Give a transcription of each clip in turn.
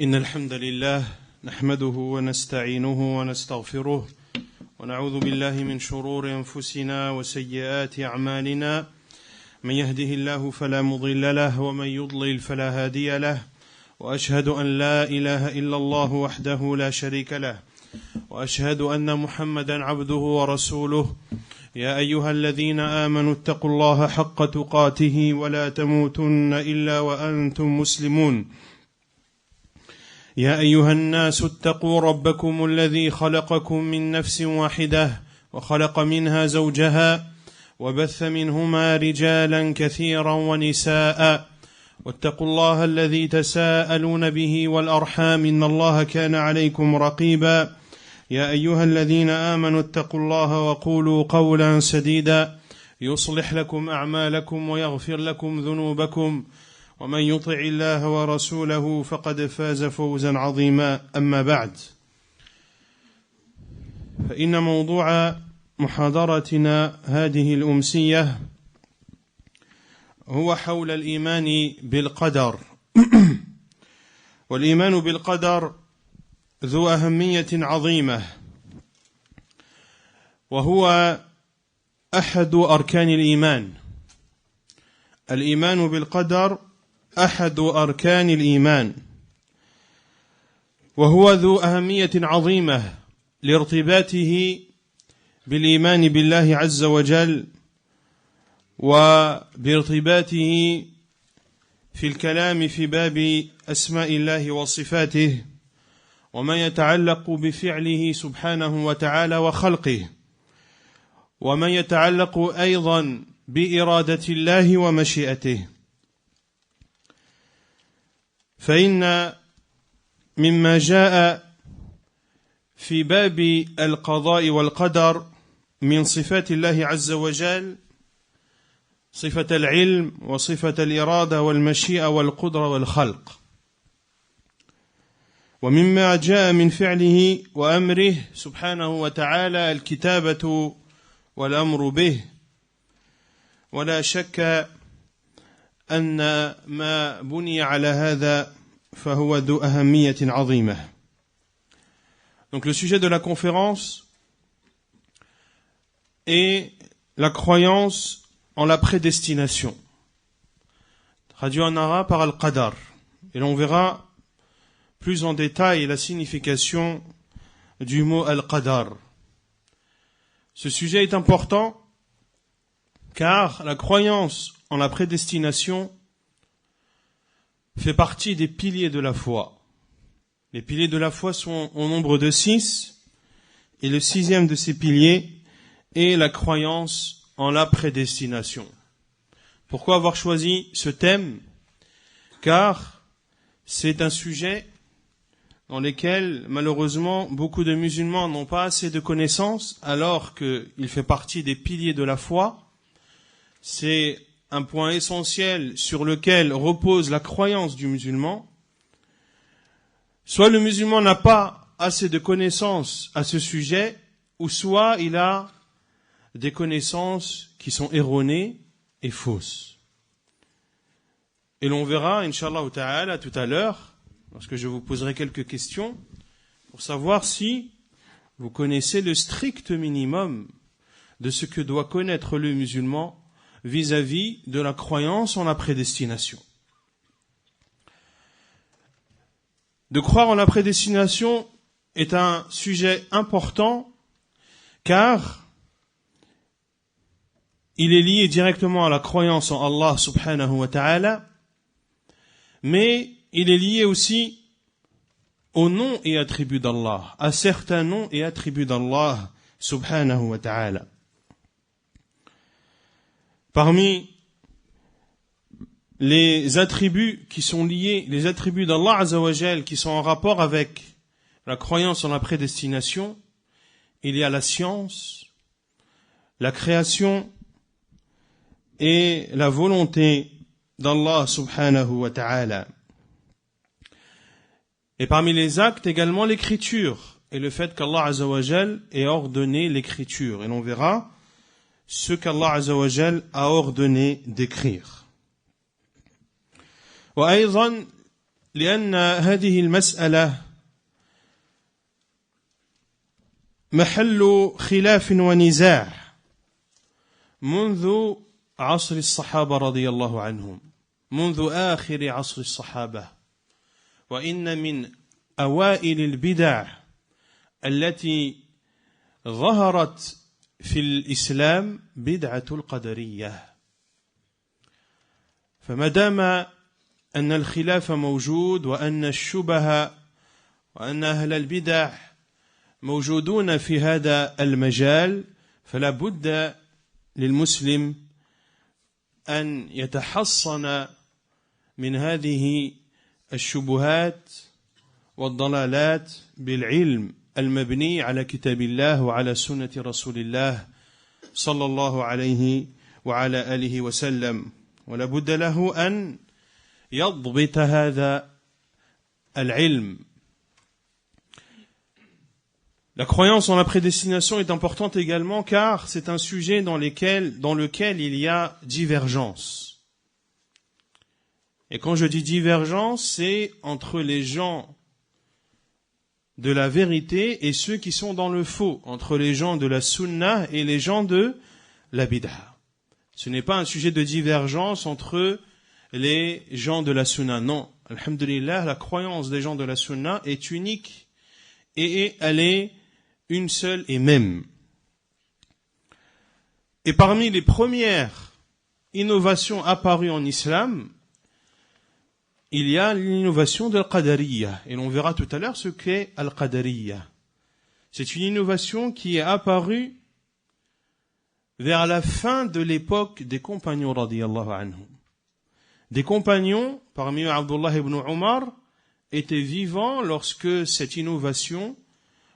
إن الحمد لله نحمده ونستعينه ونستغفره ونعوذ بالله من شرور أنفسنا وسيئات أعمالنا من يهده الله فلا مضل له ومن يضلل فلا هادي له وأشهد أن لا إله إلا الله وحده لا شريك له وأشهد أن محمدا عبده ورسوله يا أيها الذين آمنوا اتقوا الله حق تقاته ولا تموتن إلا وأنتم مسلمون يا أيها الناس اتقوا ربكم الذي خلقكم من نفس واحدة وخلق منها زوجها وبث منهما رجالا كثيرا ونساء واتقوا الله الذي تساءلون به والأرحام إن الله كان عليكم رقيبا يا أيها الذين آمنوا اتقوا الله وقولوا قولا سديدا يصلح لكم أعمالكم ويغفر لكم ذنوبكم ومن يطع الله ورسوله فقد فاز فوزا عظيما أما بعد فإن موضوع محاضرتنا هذه الأمسية هو حول الإيمان بالقدر والإيمان بالقدر ذو أهمية عظيمة وهو أحد أركان الإيمان. الإيمان بالقدر أحد أركان الإيمان وهو ذو أهمية عظيمة لارتباطه بالإيمان بالله عز وجل وبارتباطه في الكلام في باب أسماء الله وصفاته وما يتعلق بفعله سبحانه وتعالى وخلقه وما يتعلق أيضا بإرادة الله ومشيئته. فإن مما جاء في باب القضاء والقدر من صفات الله عز وجل صفة العلم وصفة الإرادة والمشيئة والقدرة والخلق، ومما جاء من فعله وأمره سبحانه وتعالى الكتابة والأمر به. ولا شك أن ما بني على هذا فهو ذو أهمية عظيمة. Donc le sujet de la conférence est la croyance en la prédestination, traduit en arabe par al-qadar, et l'on verra plus en détail la signification du mot al-qadar. Ce sujet est important car la croyance en la prédestination fait partie des piliers de la foi. Les piliers de la foi sont au nombre de 6, et le 6e de ces piliers est la croyance en la prédestination. Pourquoi avoir choisi ce thème? Car c'est un sujet dans lequel, malheureusement, beaucoup de musulmans n'ont pas assez de connaissances, alors qu'il fait partie des piliers de la foi. C'est un point essentiel sur lequel repose la croyance du musulman. Soit le musulman n'a pas assez de connaissances à ce sujet, ou soit il a des connaissances qui sont erronées et fausses. Et l'on verra, Inch'Allah ta'ala, tout à l'heure, lorsque je vous poserai quelques questions, pour savoir si vous connaissez le strict minimum de ce que doit connaître le musulman vis-à-vis de la croyance en la prédestination. De croire en la prédestination est un sujet important car il est lié directement à la croyance en Allah subhanahu wa ta'ala, mais il est lié aussi aux noms et attributs d'Allah, à certains noms et attributs d'Allah subhanahu wa ta'ala. Parmi les attributs qui sont liés, les attributs d'Allah Azza wa Jal qui sont en rapport avec la croyance en la prédestination, il y a la science, la création et la volonté d'Allah subhanahu wa ta'ala. Et parmi les actes également l'écriture et le fait qu'Allah Azza wa Jal ait ordonné l'écriture. Et l'on verra ce qu'Allah Azza wa Jal a ordonné d'écrire. وأيضا لأن هذه المسألة محل خلاف ونزاع منذ عصر الصحابة رضي الله عنهم، منذ آخر عصر الصحابة. وإن من أوائل البدع التي ظهرت في الإسلام بدعة القدرية. فما دام أن الخلاف موجود وأن الشبه وأن أهل البدع موجودون في هذا المجال، فلا بد للمسلم أن يتحصن من هذه الشبهات والضلالات بالعلم المبني على كتاب الله وعلى سنة رسول الله صلى الله عليه وعلى آله وسلم. ولا بد له أن يضبط هذا العلم. La croyance en la prédestination est importante également car c'est un sujet dans lequel il y a divergence. Et quand je dis divergence, c'est entre les gens de la vérité et ceux qui sont dans le faux, entre les gens de la sunna et les gens de la bid'a. Ce n'est pas un sujet de divergence entre les gens de la sunna. Non, alhamdulillah, la croyance des gens de la sunna est unique et elle est une seule et même. Et parmi les premières innovations apparues en islam, il y a l'innovation de l'Qadariyya. Et l'on verra tout à l'heure ce qu'est Al-Qadariyya. C'est une innovation qui est apparue vers la fin de l'époque des compagnons radiyallahu anhum. Des compagnons, parmi eux Abdullah ibn Umar, étaient vivants lorsque cette innovation,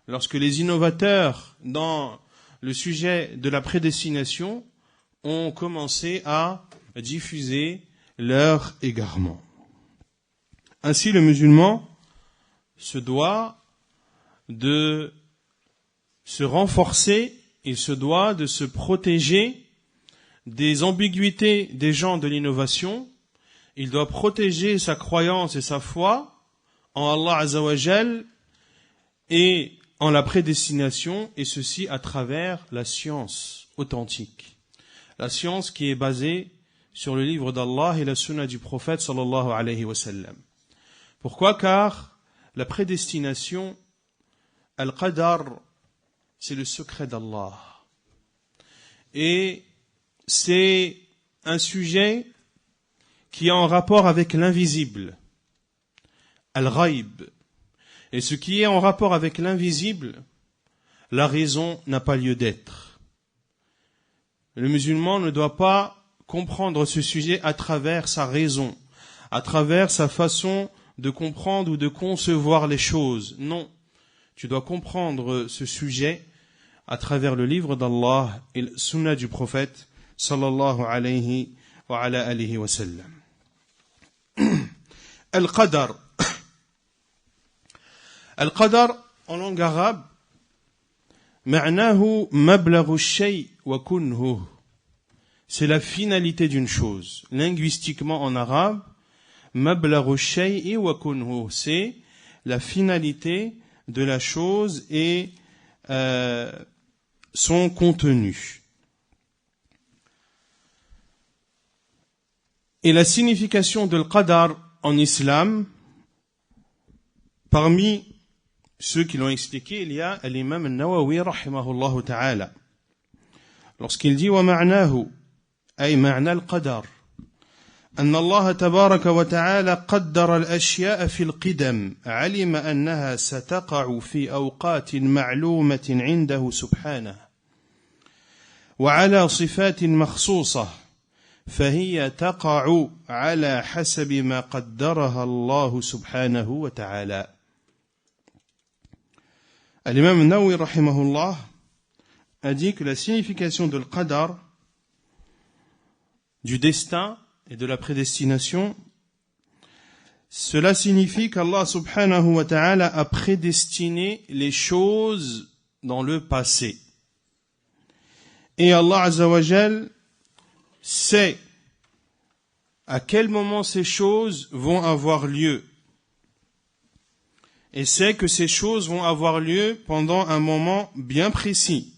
lorsque les innovateurs dans le sujet de la prédestination ont commencé à diffuser leur égarement. Ainsi, le musulman se doit de se renforcer, il se doit de se protéger des ambiguïtés des gens de l'innovation. Il doit protéger sa croyance et sa foi en Allah Azza wa Jal et en la prédestination, et ceci à travers la science authentique. La science qui est basée sur le livre d'Allah et la sunna du prophète sallallahu alayhi wa sallam. Pourquoi? Car la prédestination, al-qadar, c'est le secret d'Allah. Et c'est un sujet qui est en rapport avec l'invisible, al-ghaib. Et ce qui est en rapport avec l'invisible, la raison n'a pas lieu d'être. Le musulman ne doit pas comprendre ce sujet à travers sa raison, à travers sa façon de comprendre ou de concevoir les choses. Non, tu dois comprendre ce sujet à travers le livre d'Allah et le sunna du prophète sallallahu alayhi wa ala alihi wa sallam. Al-Qadar. Al-Qadar, en langue arabe, معناه مبلغ الشيء وكنه. C'est la finalité d'une chose. Linguistiquement en arabe, مبلغ الشيء وكنه, c'est la finalité de la chose et son contenu. Et la signification de l'Qadar en islam, parmi ceux qui l'ont expliqué, il y a l'imam al-Nawawi rahimahullah ta'ala. Lorsqu'il dit وَمَعْنَاهُ أي معنى القدر أن الله تبارك وتعالى قدر الأشياء في القدم علم أنها ستقع في أوقات معلومة عنده سبحانه وعلى صفات مخصوصة فهي تقع على حسب ما قدرها الله سبحانه وتعالى. L'imam al-Nawawi rahimahullah a dit que la signification de l'Qadar, du destin et de la prédestination, cela signifie qu'Allah subhanahu wa ta'ala a prédestiné les choses dans le passé. Et Allah azza wa jal sait à quel moment ces choses vont avoir lieu. et sait que ces choses vont avoir lieu pendant un moment bien précis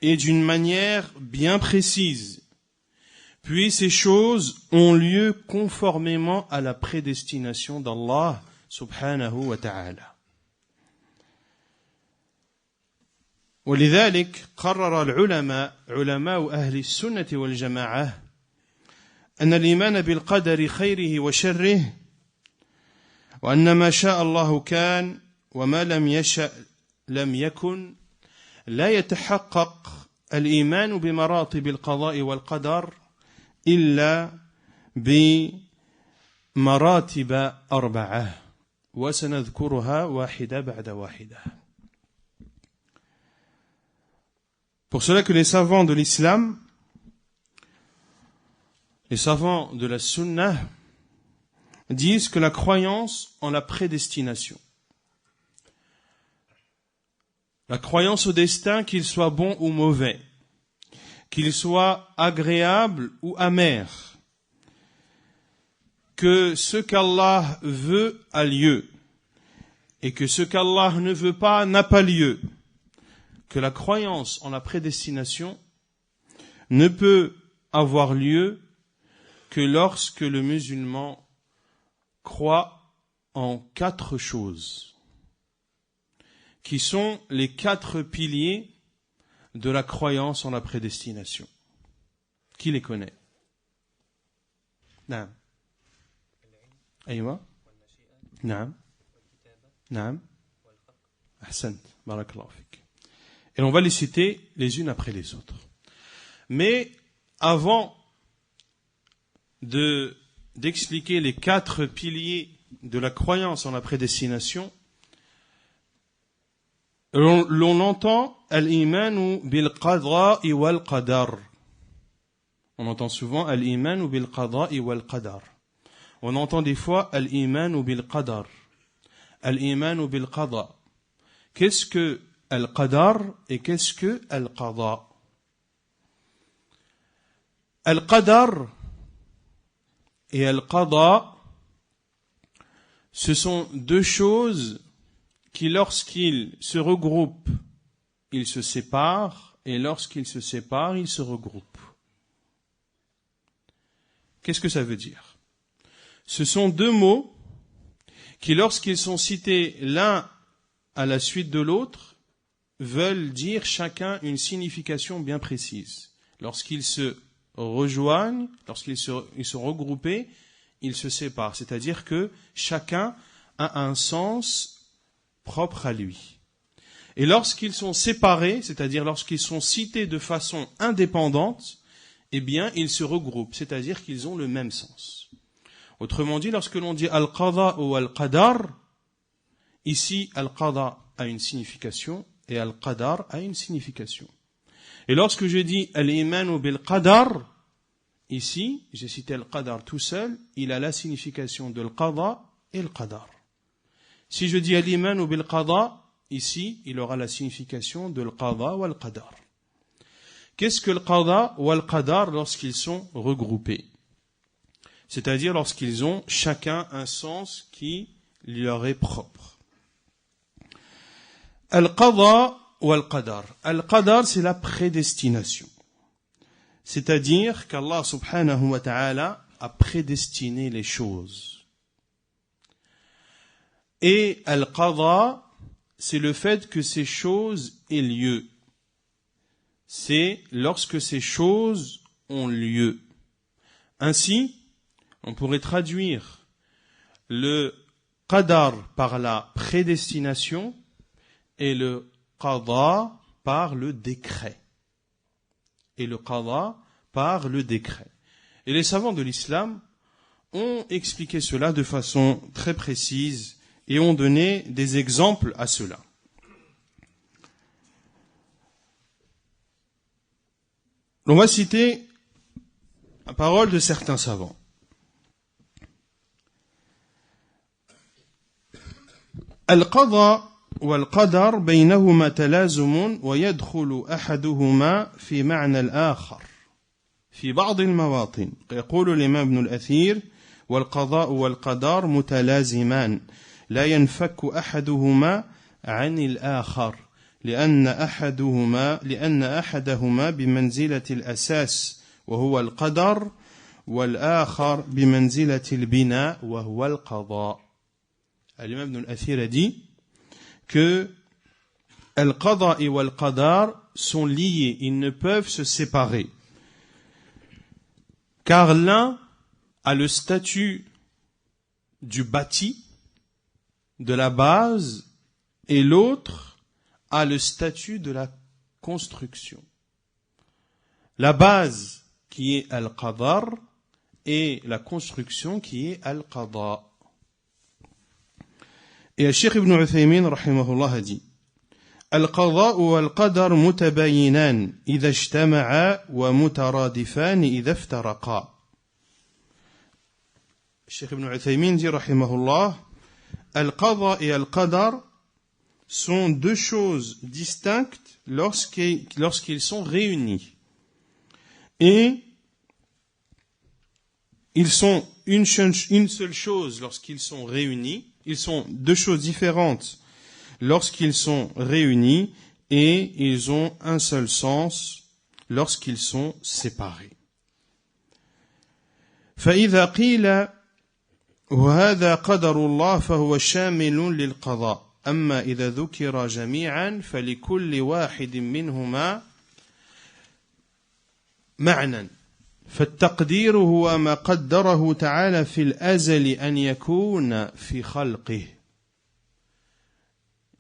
et d'une manière bien précise. Puis ces choses ont lieu conformément à la prédestination d'Allah subhanahu wa ta'ala. ولذلك قرر العلماء علماء أهل السنة والجماعة أن الإيمان بالقدر خيره وشره وأن ما شاء الله كان وما لم يشأ لم يكن لا يتحقق الإيمان بمراتب القضاء والقدر إلا بمراتب 4 وسنذكرها واحدة بعد واحدة. Pour cela que les savants de l'islam, les savants de la sunna, disent que la croyance en la prédestination, la croyance au destin, qu'il soit bon ou mauvais, qu'il soit agréable ou amer, que ce qu'Allah veut a lieu et que ce qu'Allah ne veut pas n'a pas lieu, que la croyance en la prédestination ne peut avoir lieu que lorsque le musulman croit en 4 choses, qui sont les 4 piliers de la croyance en la prédestination. Qui les connaît? Naam. Aïwa. Naam. Naam. Ahsant. Barakallahu fik. Et on va les citer les unes après les autres. Mais avant d'expliquer les 4 piliers de la croyance en la prédestination, l'on entend al-imanu bil-qada'i wal-qadar. On entend souvent al-imanu bil-qada'i wal-qadar. On entend des fois al-imanu bil-qadar. Al-imanu bil-qada'. Qu'est-ce que al-qadar et qu'est-ce que al-qada'? Al-qadar et al-qada', ce sont 2 choses qui, lorsqu'ils se regroupent, ils se séparent, et lorsqu'ils se séparent, ils se regroupent. Qu'est-ce que ça veut dire? Ce sont 2 mots qui, lorsqu'ils sont cités l'un à la suite de l'autre, veulent dire chacun une signification bien précise. Lorsqu'ils se rejoignent, lorsqu'ils sont regroupés, ils se séparent. C'est-à-dire que chacun a un sens propre à lui. Et lorsqu'ils sont séparés, c'est-à-dire lorsqu'ils sont cités de façon indépendante, eh bien, ils se regroupent, c'est-à-dire qu'ils ont le même sens. Autrement dit, lorsque l'on dit al-qada ou al-qadar, ici, al-qada a une signification et al-qadar a une signification. Et lorsque je dis al-imanu bil-qadar, ici, j'ai cité al-qadar tout seul, il a la signification de al-qada et al-qadar. Si je dis al-imanu bil-qada, ici, il aura la signification de al-qada ou al-qadar. Qu'est-ce que al-qada ou al-qadar lorsqu'ils sont regroupés? C'est-à-dire lorsqu'ils ont chacun un sens qui leur est propre. Al-qada ou al-qadar. Al-qadar, c'est la prédestination. C'est-à-dire qu'Allah subhanahu wa ta'ala a prédestiné les choses. Et al-qada, c'est le fait que ces choses aient lieu. C'est lorsque ces choses ont lieu. Ainsi, on pourrait traduire le qadar par la prédestination et le qada par le décret. Et le qada par le décret. Et les savants de l'islam ont expliqué cela de façon très précise et ont donné des exemples à cela. On va citer la parole de certains savants. Al-qada wal-qadar baynahuma talazumun wa yadkhulu ahaduhuma fi ma'na al-akhar في بعض المواطن يقول الإمام ابن الأثير والقضاء والقدر متلازمان لا ينفك أحدهما عن الآخر لأن أحدهما بمنزلة الأساس وهو القدر والآخر بمنزلة البناء وهو القضاء. L'imam Ibn al-Athir a dit que al-qada et al-qadar sont liés, ils ne peuvent se séparer. Car l'un a le statut du bâti, de la base, et l'autre a le statut de la construction. La base qui est al-qadar et la construction qui est al-qada. Et le Cheikh Ibn Uthaymin rahimahullah a dit القضاء والقدر متباينان إذا اجتمعا ومترادفان إذا افترقا. Cheikh Ibn Uthaymin dit rahimahullah, al-qada et al-qadar sont deux choses distinctes lorsqu'ils sont réunis. Et ils sont une seule chose lorsqu'ils sont réunis. Ils sont deux choses différentes lorsqu'ils sont réunis et ils ont un seul sens lorsqu'ils sont séparés. فإذا قيل وهذا قدر الله فهو شامل للقضاء أما إذا ذكر جميعا فلكل واحد منهما معنى فالتقدير هو ما قدره تعالى في الأزل أن يكون في خلقه.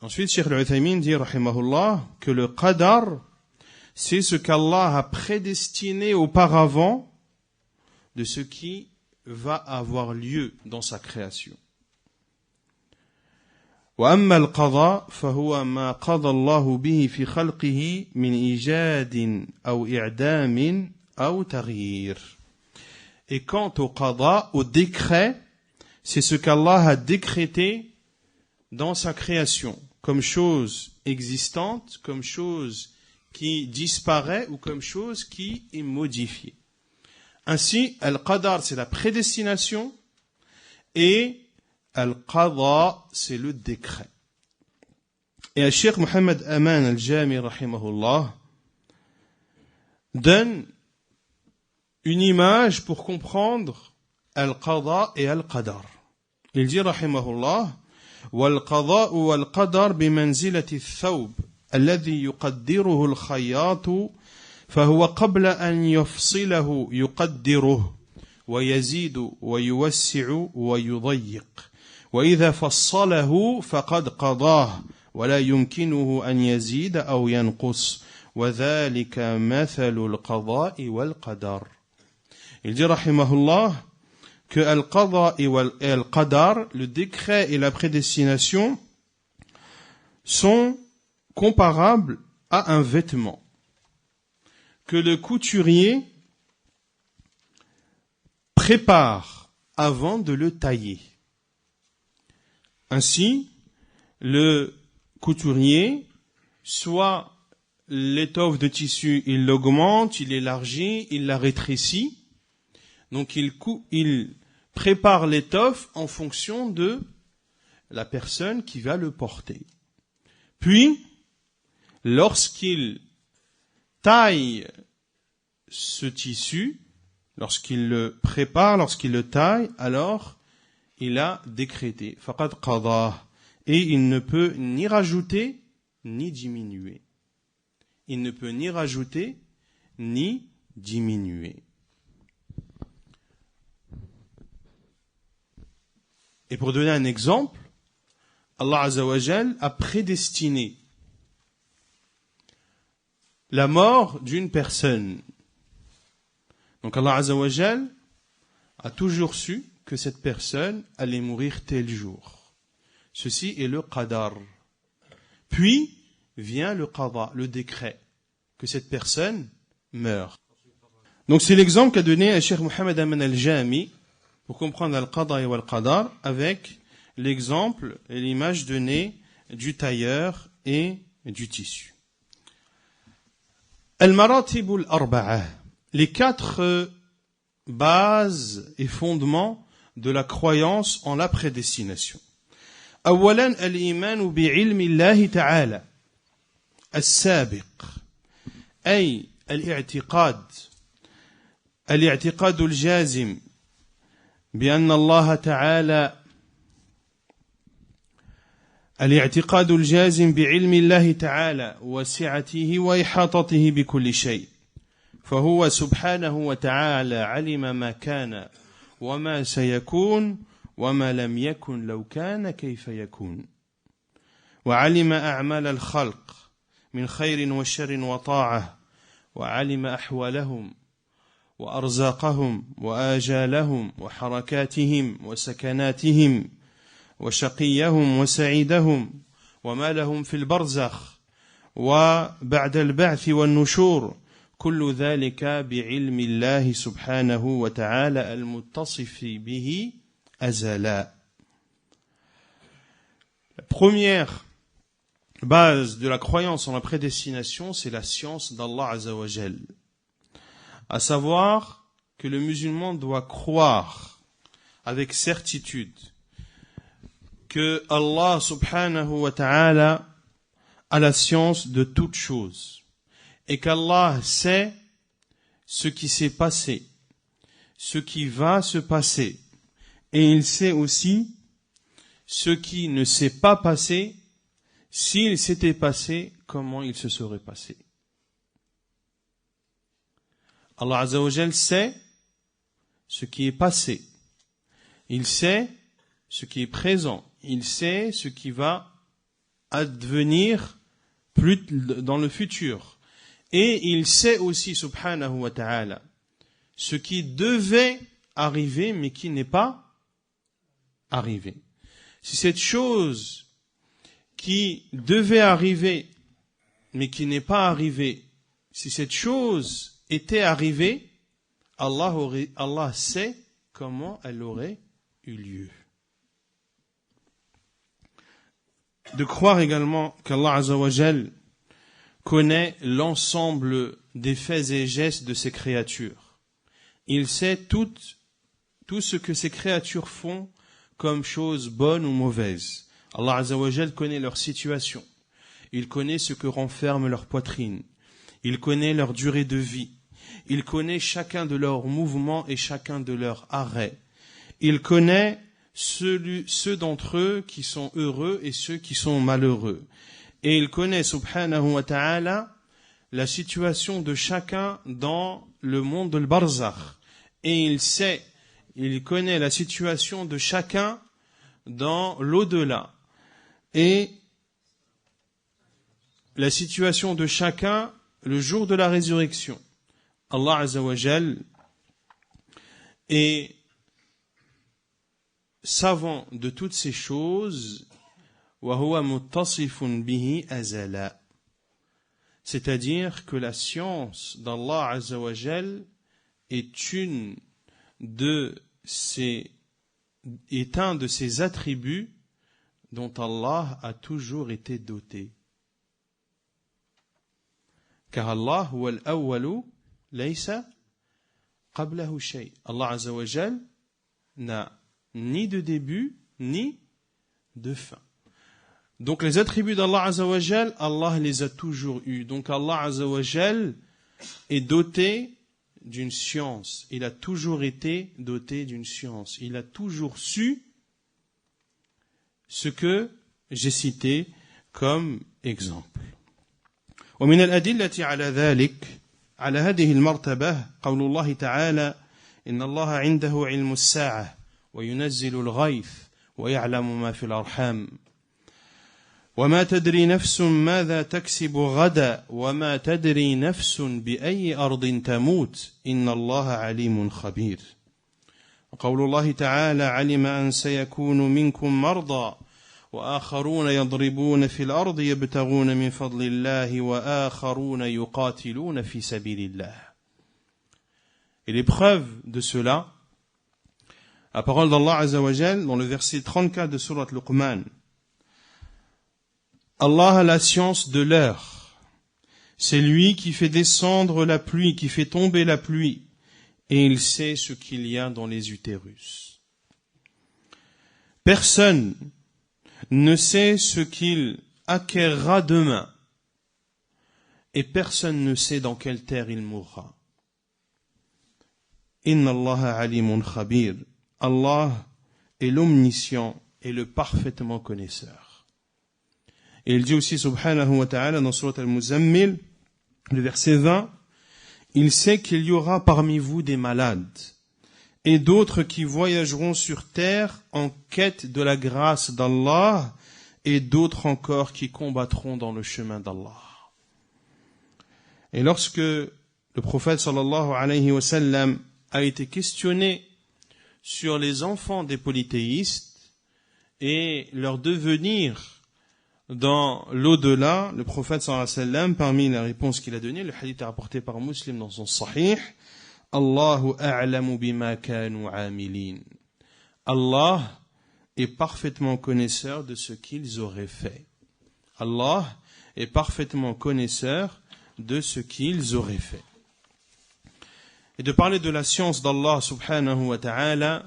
Ensuite, Cheikh Al-Uthaymin dit, rahimahullah, que le qadar, c'est ce qu'Allah a prédestiné auparavant de ce qui va avoir lieu dans sa création. وأما القضاء فهو ما قضى الله به في خلقه من إيجاد أو إعدام أو تغيير. Et quant au qada, au décret, c'est ce qu'Allah a décrété dans sa création, comme chose existante, comme chose qui disparaît ou comme chose qui est modifiée. Ainsi, al-qadar, c'est la prédestination et al-qada, c'est le décret. Et le Cheikh Mohammed Aman al-Jami, rahimahullah, donne une image pour comprendre al-qada et al-qadar. Il dit, rahimahullah, والقضاء والقدر بمنزلة الثوب الذي يقدره الخياط فهو قبل أن يفصله يقدره ويزيد ويوسع ويضيق وإذا فصله فقد قضاه ولا يمكنه أن يزيد أو ينقص وذلك مثل القضاء والقدر. Il dit rahimahullah que al-qada et al-qadar, le décret et la prédestination, sont comparables à un vêtement que le couturier prépare avant de le tailler. Ainsi, le couturier, soit l'étoffe de tissu, il l'augmente, il l'élargit, il la rétrécit. Donc il prépare l'étoffe en fonction de la personne qui va le porter. Puis, lorsqu'il taille ce tissu, lorsqu'il le prépare, lorsqu'il le taille, alors il a décrété faqad qadah, et il ne peut ni rajouter ni diminuer. Il ne peut ni rajouter ni diminuer. Et pour donner un exemple, Allah Azza wa Jal a prédestiné la mort d'une personne. Donc Allah Azza wa Jal a toujours su que cette personne allait mourir tel jour. Ceci est le qadar. Puis vient le qada, le décret, que cette personne meurt. Donc c'est l'exemple qu'a donné Cheikh Mohammed Aman al-Jami pour comprendre al-qada et al-qadar avec l'exemple et l'image donnée du tailleur et du tissu. Al-maratib al-arba'a, les quatre bases et fondements de la croyance en la prédestination. أولا الإيمان بعلم الله تعالى السابق، أي الاعتقاد الجازم بأن الله تعالى، الاعتقاد الجازم بعلم الله تعالى وسعته وإحاطته بكل شيء، فهو سبحانه وتعالى علم ما كان وما سيكون وما لم يكن لو كان كيف يكون، وعلم أعمال الخلق من خير وشر وطاعة، وعلم أحوالهم وأرزاقهم وآجالهم وحركاتهم وسكناتهم وشقيهم وسعيدهم وما لهم في البرزخ وبعد البعث والنشور، كل ذلك بعلم الله سبحانه وتعالى المتصف به أزلا. La première base de la croyance en la prédestination, c'est la science d'Allah Azza wa Jal. À savoir que le musulman doit croire avec certitude que Allah subhanahu wa ta'ala a la science de toutes choses et qu'Allah sait ce qui s'est passé, ce qui va se passer, et il sait aussi ce qui ne s'est pas passé. S'il s'était passé, comment il se serait passé. Allah Azza wa Jal sait ce qui est passé. Il sait ce qui est présent. Il sait ce qui va advenir plus dans le futur. Et il sait aussi, subhanahu wa ta'ala, ce qui devait arriver mais qui n'est pas arrivé. Si cette chose qui devait arriver mais qui n'est pas arrivée, si cette chose était arrivée, Allah sait comment elle aurait eu lieu. De croire également qu'Allah Azza wa Jal connaît l'ensemble des faits et gestes de ses créatures. Il sait tout ce que ces créatures font comme choses bonnes ou mauvaises. Allah Azza wa Jal connaît leur situation. Il connaît ce que renferme leur poitrine. Il connaît leur durée de vie. Il connaît chacun de leurs mouvements et chacun de leurs arrêts. Il connaît ceux d'entre eux qui sont heureux et ceux qui sont malheureux. Et il connaît, subhanahu wa ta'ala, la situation de chacun dans le monde de l'barzakh. Et il connaît la situation de chacun dans l'au-delà. Et la situation de chacun le jour de la résurrection. Allah Azza wa Jal est savant de toutes ces choses, wa huwa muttasifun bihi azala. C'est-à-dire que la science d'Allah Azza wa Jal est un de ses attributs dont Allah a toujours été doté. Car Allah huwa al-awwalu laysa qablahu shay. Allah Azza wa Jal n'a ni de début ni de fin. Donc les attributs d'Allah Azza wa Jal, Allah les a toujours eus. Donc Allah Azza wa Jal est doté d'une science. Il a toujours été doté d'une science. Il a toujours su ce que j'ai cité comme exemple. ومن الأدلة على ذلك على هذه المرتبة قول الله تعالى إن الله عنده علم الساعة وينزل الغيث ويعلم ما في الأرحام وما تدري نفس ماذا تكسب غدا وما تدري نفس بأي أرض تموت إن الله عليم خبير. وقول الله تعالى علم أن سيكون منكم مرضى وآخرون يضربون في الأرض يبتغون من فضل الله وآخرون يقاتلون في سبيل الله. Et l'épreuve de cela, la parole d'Allah Azza wa Jal dans le verset 34 de Surat Luqman. Allah a la science de l'heure. C'est lui qui fait descendre la pluie, qui fait tomber la pluie, et il sait ce qu'il y a dans les utérus. Personne ne sait ce qu'il acquérera demain, et personne ne sait dans quelle terre il mourra. Inna Allah alimun khabir. Allah est l'omniscient et le parfaitement connaisseur. Et il dit aussi subhanahu wa ta'ala dans Surat Al-Muzammil, le verset 20, il sait qu'il y aura parmi vous des malades et d'autres qui voyageront sur terre en quête de la grâce d'Allah et d'autres encore qui combattront dans le chemin d'Allah. Et lorsque le prophète sallallahu alayhi wa sallam a été questionné sur les enfants des polythéistes et leur devenir dans l'au-delà, le prophète sallallahu alayhi wa sallam, parmi les réponses qu'il a données, le hadith est rapporté par Muslim dans son Sahih, Allahu a'lamu bima kanu amilin. Allah est parfaitement connaisseur de ce qu'ils auraient fait. Allah est parfaitement connaisseur de ce qu'ils auraient fait. Et de parler de la science d'Allah subhanahu wa ta'ala,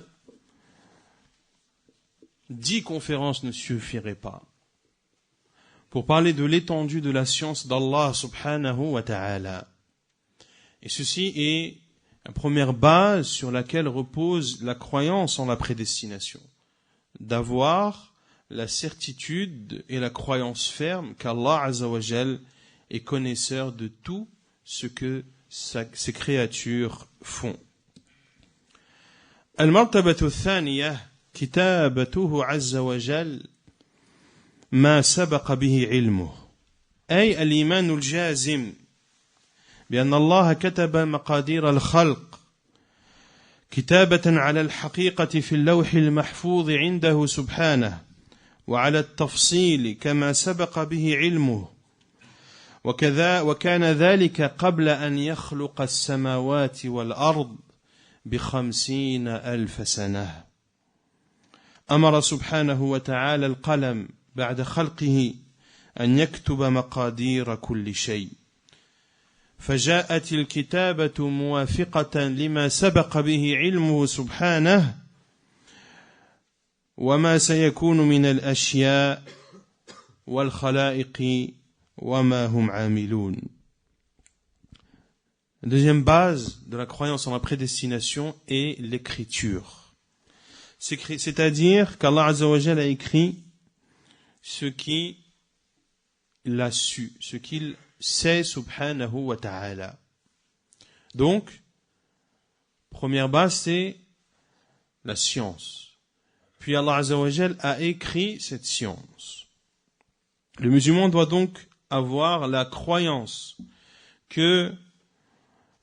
10 conférences ne suffiraient pas pour parler de l'étendue de la science d'Allah subhanahu wa ta'ala. Et ceci est la première base sur laquelle repose la croyance en la prédestination. D'avoir la certitude et la croyance ferme qu'Allah azza wa jal est connaisseur de tout ce que ces créatures font. Al-martabatu thaniya kitabatuhu azza wa jal ما سبق به علمه أي الإيمان الجازم بأن الله كتب مقادير الخلق كتابة على الحقيقة في اللوح المحفوظ عنده سبحانه وعلى التفصيل كما سبق به علمه وكان ذلك قبل أن يخلق السماوات والأرض 50,000 سنة أمر سبحانه وتعالى القلم بعد خلقه أن يكتب مقادير كل شيء فجاءت الكتابة موافقة لما سبق به علمه سبحانه وما سيكون من الأشياء والخلائق وما هم عاملون. La deuxième base de la croyance en la prédestination est l'écriture. C'est-à-dire qu'Allah Azza wa Jalla a écrit ce qu'il a su, ce qu'il sait subhanahu wa ta'ala. Donc, première base, c'est la science. Puis Allah Azza wa Jal a écrit cette science. Le musulman doit donc avoir la croyance que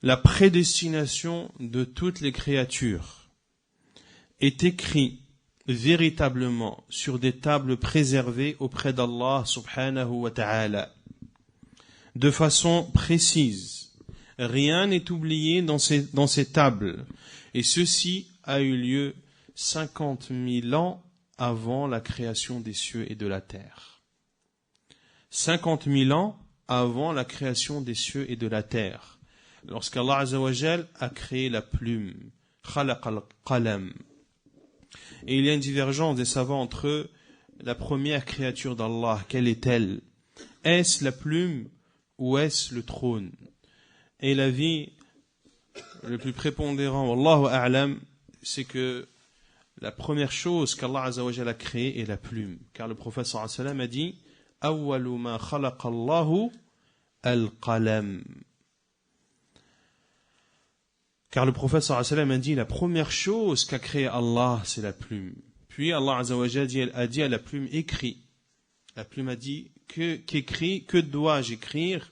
la prédestination de toutes les créatures est écrite véritablement sur des tables préservées auprès d'Allah subhanahu wa ta'ala de façon précise. Rien n'est oublié dans ces tables, et ceci a eu lieu 50,000 ans avant la création des cieux et de la terre. 50,000 ans avant la création des cieux et de la terre, lorsqu'Allah Azza wa Jal a créé la plume, khalaq al-qalam. Et il y a une divergence des savants entre la première créature d'Allah, quelle est-elle? Est-ce la plume ou est-ce le trône? Et l'avis le plus prépondérant, Wallahu a'lam, c'est que la première chose qu'Allah Azza wa Jalla a créée est la plume. Car le prophète sallallahu alayhi wa sallam a dit Awwalu ma khalaqa Allahu al-qalam. Car le prophète sallallahu alayhi wa sallam a dit la première chose qu'a créé Allah, c'est la plume. Puis Allah Azza wa Jalla a dit à la plume écrit. La plume a dit qu'écrit, que dois-je écrire?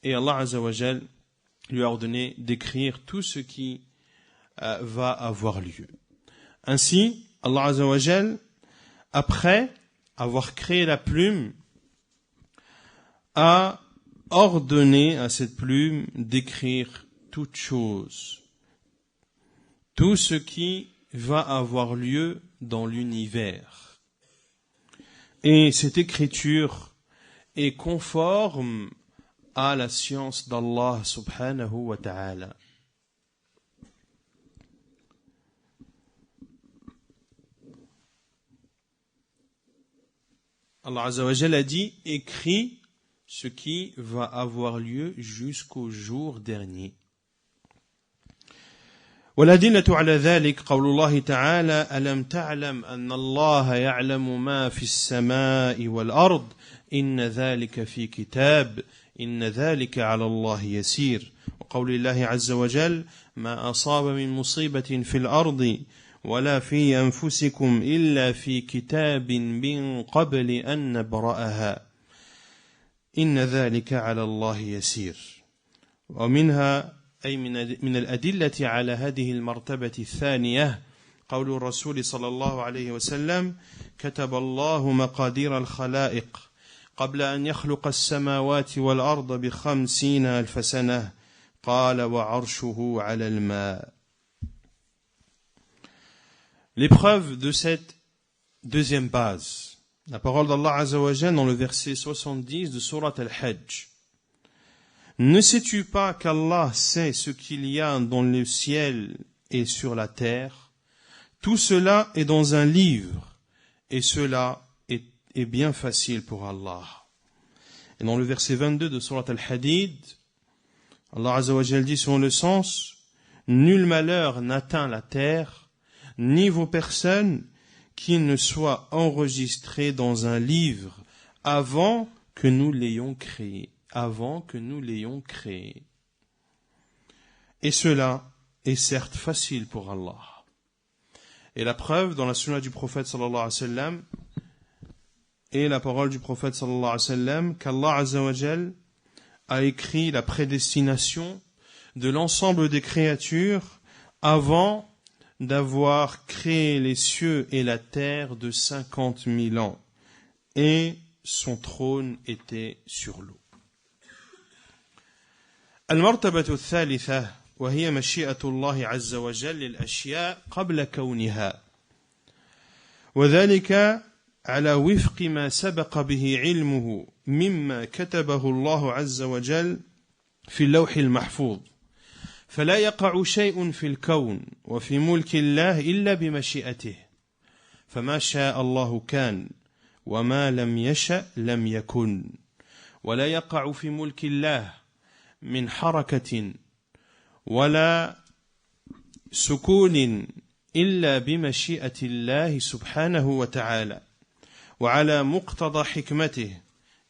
Et Allah Azza wa Jalla lui a ordonné d'écrire tout ce qui va avoir lieu. Ainsi, Allah Azza wa Jalla, après avoir créé la plume, a ordonné à cette plume d'écrire toute chose, tout ce qui va avoir lieu dans l'univers. Et cette écriture est conforme à la science d'Allah subhanahu wa ta'ala. Allah Azza wa Jalla a dit, écris ce qui va avoir lieu jusqu'au jour dernier. والأدلة على ذلك قول الله تعالى ألم تعلم أن الله يعلم ما في السماء والأرض إن ذلك في كتاب إن ذلك على الله يسير وقول الله عز وجل ما أصاب من مصيبة في الأرض ولا في أنفسكم إلا في كتاب من قبل أن نبرأها إن ذلك على الله يسير ومنها أي من الأدلة على هذه المرتبة الثانية قول الرسول صلى الله عليه وسلم كتب الله مقادير الخلائق قبل أن يخلق السماوات والأرض ب50,000 سنة قال وعرشه على الماء. L'épreuve de cette deuxième base, la parole d'Allah Azza wa Jalla dans le verset 70 de Surat Al-Hajj. Ne sais-tu pas qu'Allah sait ce qu'il y a dans le ciel et sur la terre? Tout cela est dans un livre, et cela est bien facile pour Allah. Et dans le verset 22 de Surat Al-Hadid, Allah Azza wa Jalla dit selon le sens, nul malheur n'atteint la terre, ni vos personnes, qui ne soient enregistrées dans un livre avant que nous l'ayons créé. Avant que nous l'ayons créé. Et cela est certes facile pour Allah. Et la preuve dans la sunna du prophète sallallahu alayhi wa sallam et la parole du prophète sallallahu alayhi wa sallam qu'Allah Azza wa Jal a écrit la prédestination de l'ensemble des créatures avant d'avoir créé les cieux et la terre de 50 000 ans. Et son trône était sur l'eau. المرتبة الثالثة وهي مشيئة الله عز وجل للأشياء قبل كونها وذلك على وفق ما سبق به علمه مما كتبه الله عز وجل في اللوح المحفوظ فلا يقع شيء في الكون وفي ملك الله إلا بمشيئته فما شاء الله كان وما لم يشأ لم يكن ولا يقع في ملك الله من حركة ولا سكون إلا بمشيئة الله سبحانه وتعالى وعلى مقتضى حكمته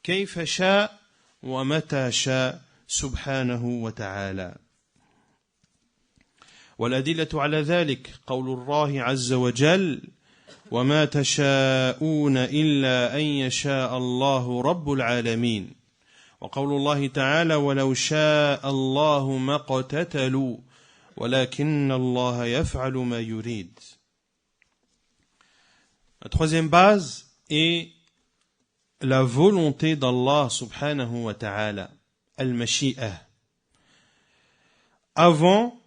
كيف شاء ومتى شاء سبحانه وتعالى والأدلة على ذلك قول الله عز وجل وما تشاءون إلا أن يشاء الله رب العالمين وقول الله تعالى ولو شاء الله ما اقتتلوا ولكن الله يفعل ما يريد. La troisième base est la volonté d'Allah subhanahu wa ta'ala, al-mashi'a. Avant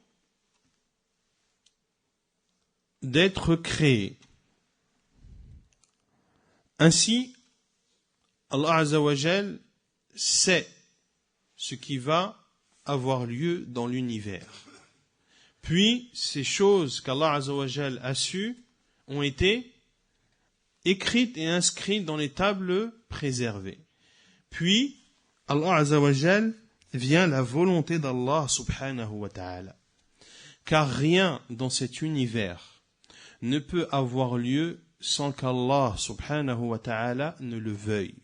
d'être créé. Ainsi, Allah Azza wa Jal sait ce qui va avoir lieu dans l'univers. Puis, ces choses qu'Allah Azza wa Jal a su ont été écrites et inscrites dans les tables préservées. Puis, Allah Azza wa Jal vient la volonté d'Allah subhanahu wa ta'ala. Car rien dans cet univers ne peut avoir lieu sans qu'Allah subhanahu wa ta'ala ne le veuille.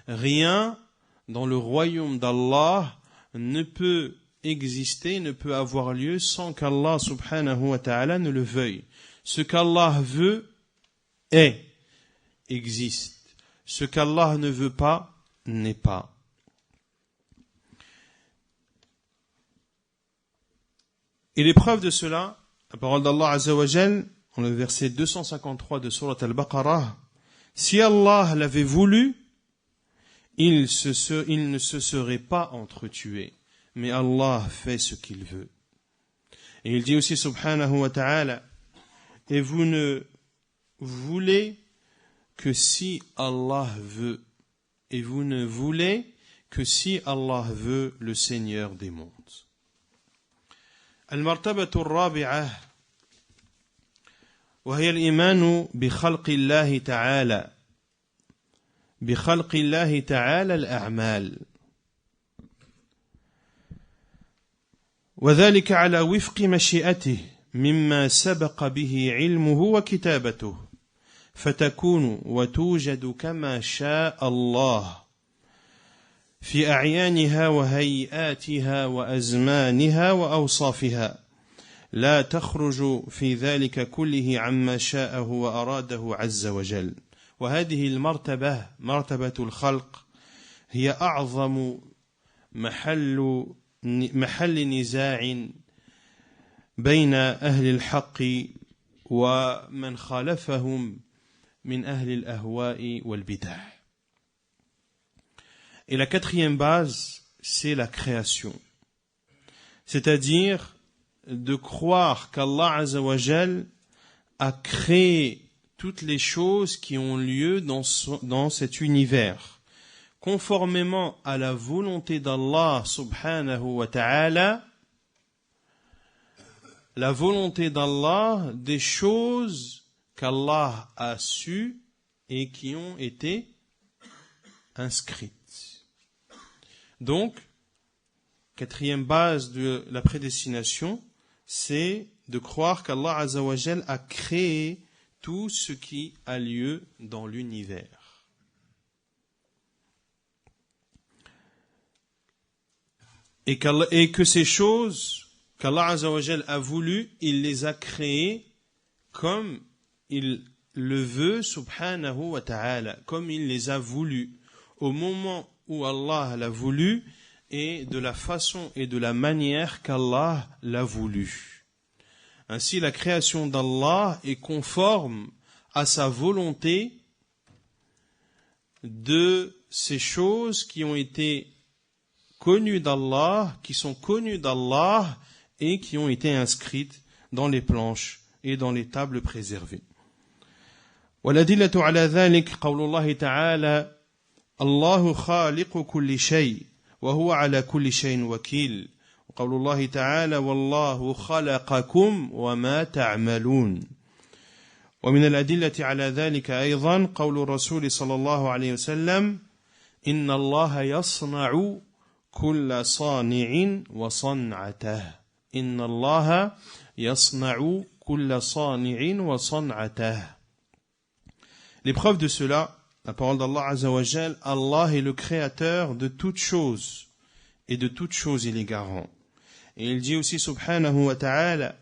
Rien dans le royaume d'Allah ne peut exister, ne peut avoir lieu sans qu'Allah subhanahu wa ta'ala ne le veuille. Ce qu'Allah veut est, existe. Ce qu'Allah ne veut pas n'est pas. Et l'épreuve de cela, la parole d'Allah Azza wa Jal, dans le verset 253 de Surat Al-Baqarah, si Allah l'avait voulu, il ne se serait pas entretué, mais Allah fait ce qu'il veut. Et il dit aussi subhanahu wa ta'ala, et vous ne voulez que si Allah veut, et vous ne voulez que si Allah veut, le Seigneur des mondes. المرتبة الرابعة وهي الإيمان بخلق الله تعالى بخلق الله تعالى الأعمال وذلك على وفق مشيئته مما سبق به علمه وكتابته فتكون وتوجد كما شاء الله في أعيانها وهيئاتها وأزمانها وأوصافها لا تخرج في ذلك كله عما شاءه وأراده عز وجل وهذه المرتبة مرتبة الخلق هي أعظم محل نزاع بين أهل الحق ومن خالفهم من أهل الأهواء والبدع. Et la quatrième base, c'est la création. C'est-à-dire de croire qu'Allah Azza wa Jal a créé toutes les choses qui ont lieu dans cet univers, conformément à la volonté d'Allah subhanahu wa ta'ala, la volonté d'Allah des choses qu'Allah a su et qui ont été inscrites. Donc, quatrième base de la prédestination, c'est de croire qu'Allah Azza wa Jal a créé tout ce qui a lieu dans l'univers. Et que ces choses qu'Allah Azza wa Jal a voulu, il les a créées comme il le veut, subhanahu wa ta'ala, comme il les a voulu, au moment où Allah l'a voulu, et de la façon et de la manière qu'Allah l'a voulu. Ainsi, la création d'Allah est conforme à sa volonté de ces choses qui ont été connues d'Allah, qui sont connues d'Allah et qui ont été inscrites dans les planches et dans les tables préservées. والأدلة على ذلك قول الله تعالى الله خالق كل شيء وهو على كل شيء وكيل وقول الله تعالى والله خلقكم وما تعملون ومن الأدلة على ذلك أيضا قول الرسول صلى الله عليه وسلم إن الله يصنع كل صانع وصنعته إن الله يصنع كل صانع وصنعته. L'épreuve de cela, la parole d'Allah Azza wa Jal, Allah est le créateur de toutes choses, et de toutes choses il est garant. Et il dit aussi subhanahu wa ta'ala,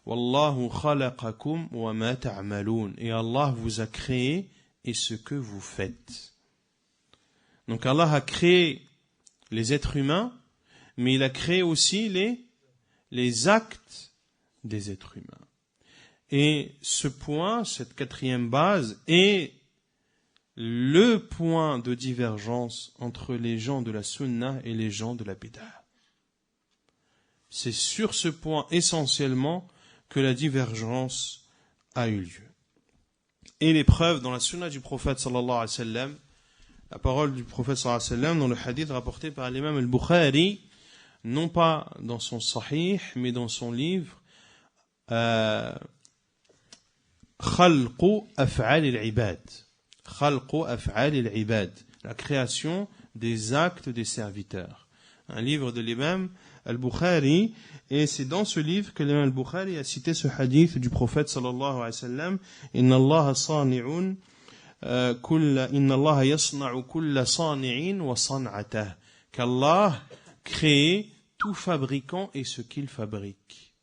Wallahu khalaqakum wa ma ta'maloun. Et Allah vous a créé et ce que vous faites. Donc Allah a créé les êtres humains, mais il a créé aussi les actes des êtres humains. Et ce point, cette quatrième base, est le point de divergence entre les gens de la sunna et les gens de la bid'ah. C'est sur ce point essentiellement que la divergence a eu lieu. Et les preuves dans la sunna du prophète sallallahu alayhi wa sallam, la parole du prophète sallallahu alayhi wa sallam dans le hadith rapporté par l'imam al-Bukhari, non pas dans son sahih, mais dans son livre Khalqu af'al al-ibad. Khalqu af'al al-ibad, la création des actes des serviteurs. Un livre de l'imam al-Bukhari, et c'est dans ce livre que l'imam al-Bukhari a cité ce hadith du prophète sallallahu alayhi wa sallam, Inna Allah sani'un inna Allah yasna'u kulla sani'in wa san'atah, qu'Allah crée tout fabricant et ce qu'il fabrique.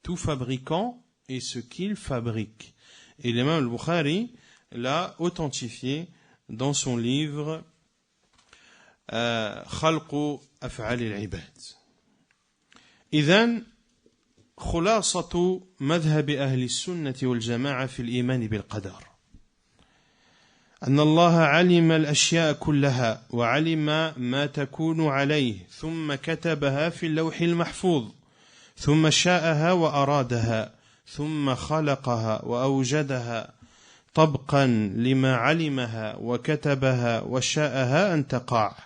Tout fabricant et ce qu'il fabrique. Et l'imam al-Bukhari l'a authentifié dans son livre Khalqu af'al al-ibad. إذن خلاصة مذهب أهل السنة والجماعة في الإيمان بالقدر أن الله علم الأشياء كلها وعلم ما تكون عليه ثم كتبها في اللوح المحفوظ ثم شاءها وأرادها ثم خلقها وأوجدها طبقا لما علمها وكتبها وشاءها أن تقع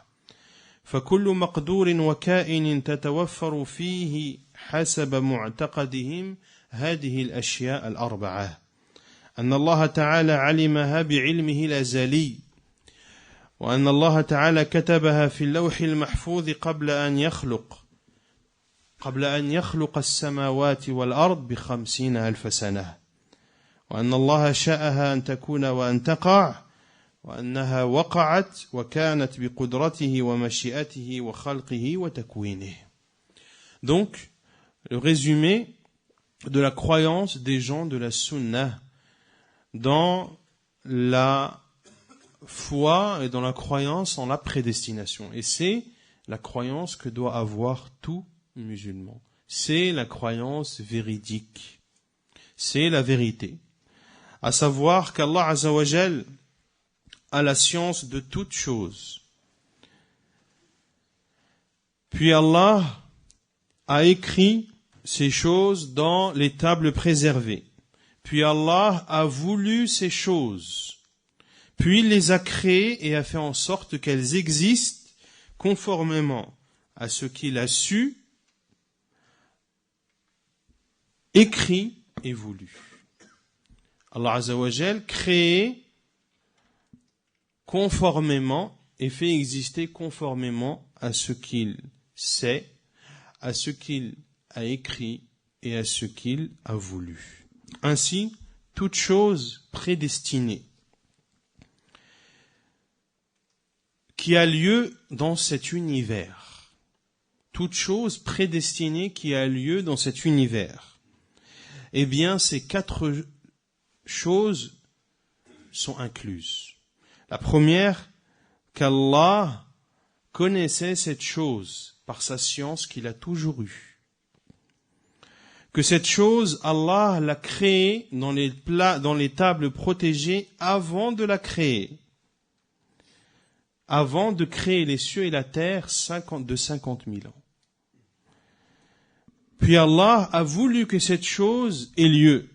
فكل مقدور وكائن تتوفر فيه حسب معتقدهم هذه الأشياء الأربعة أن الله تعالى علمها بعلمه الأزلي وأن الله تعالى كتبها في اللوح المحفوظ قبل أن يخلق السماوات والأرض ب50,000 سنة وأن الله شاءها أن تكون وأن تقع وأنها وقعت وكانت بقدرته ومشيئته وخلقه وتكوينه. Donc, le résumé de la croyance des gens de la Sunna dans la foi et dans la croyance en la prédestination. Et c'est la croyance que doit avoir tout musulman. C'est la croyance véridique. C'est la vérité. À savoir qu'Allah Azza wa Jal a la science de toutes choses. Puis Allah a écrit ces choses dans les tables préservées. Puis Allah a voulu ces choses. Puis il les a créées et a fait en sorte qu'elles existent conformément à ce qu'il a su, écrit et voulu. Allah Azza wa Jal crée conformément et fait exister conformément à ce qu'il sait, à ce qu'il a écrit et à ce qu'il a voulu. Ainsi, toute chose prédestinée qui a lieu dans cet univers, toute chose prédestinée qui a lieu dans cet univers, eh bien, ces 4 choses sont incluses. La première, qu'Allah connaissait cette chose par sa science qu'il a toujours eue. Que cette chose, Allah l'a créée dans les tables protégées avant de la créer. Avant de créer les cieux et la terre de 50 000 ans. Puis Allah a voulu que cette chose ait lieu.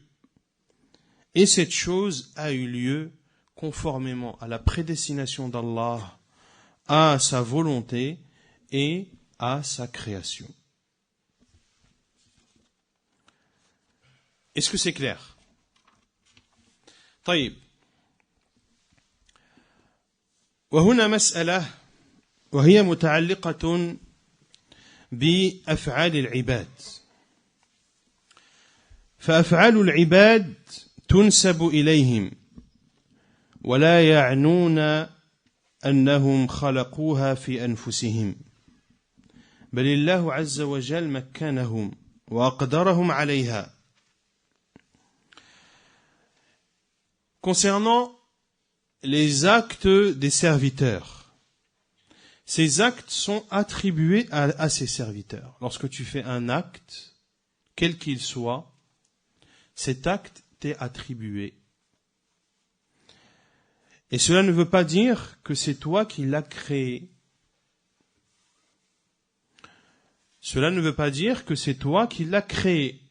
Et cette chose a eu lieu conformément à la prédestination d'Allah, à sa volonté et à sa création. Est-ce que c'est clair? طيب. وهنا مسألة وهي متعلقة بأفعال العباد. فأفعال العباد تنسب إليهم ولا يعنون أنهم خلقوها في أنفسهم بل الله عز وجل مكنهم وأقدرهم عليها. Concernant les actes des serviteurs, ces actes sont attribués à ces serviteurs. Lorsque tu fais un acte, quel qu'il soit, cet acte t'est attribué. Et cela ne veut pas dire que c'est toi qui l'as créé. Cela ne veut pas dire que c'est toi qui l'as créé.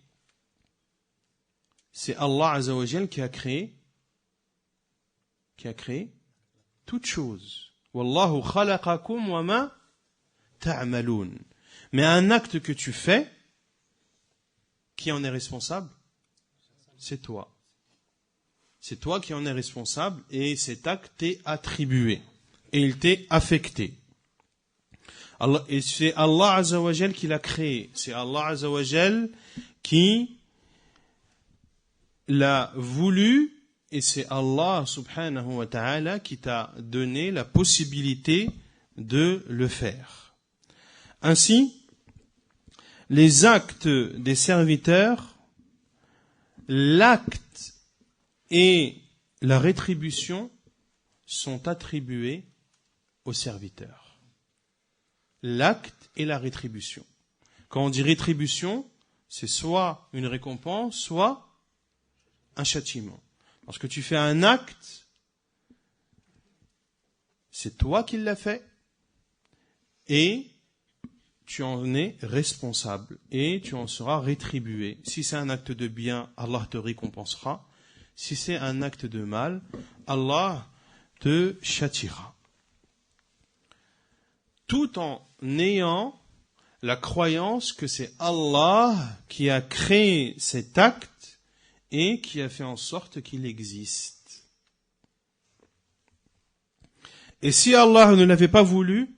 C'est Allah Azza wa Jal qui a créé toute chose. Wallahu khalaqakum wa ma ta'malun. Mais un acte que tu fais, qui en est responsable? C'est toi. C'est toi qui en es responsable et cet acte t'est attribué et il t'est affecté. Et c'est Allah Azza wa Jal qui l'a créé. C'est Allah Azza wa Jal qui l'a voulu. Et c'est Allah subhanahu wa ta'ala qui t'a donné la possibilité de le faire. Ainsi, les actes des serviteurs, l'acte et la rétribution sont attribués aux serviteurs. L'acte et la rétribution. Quand on dit rétribution, c'est soit une récompense, soit un châtiment. Lorsque tu fais un acte, c'est toi qui l'as fait et tu en es responsable et tu en seras rétribué. Si c'est un acte de bien, Allah te récompensera. Si c'est un acte de mal, Allah te châtiera. Tout en ayant la croyance que c'est Allah qui a créé cet acte et qui a fait en sorte qu'il existe. Et si Allah ne l'avait pas voulu,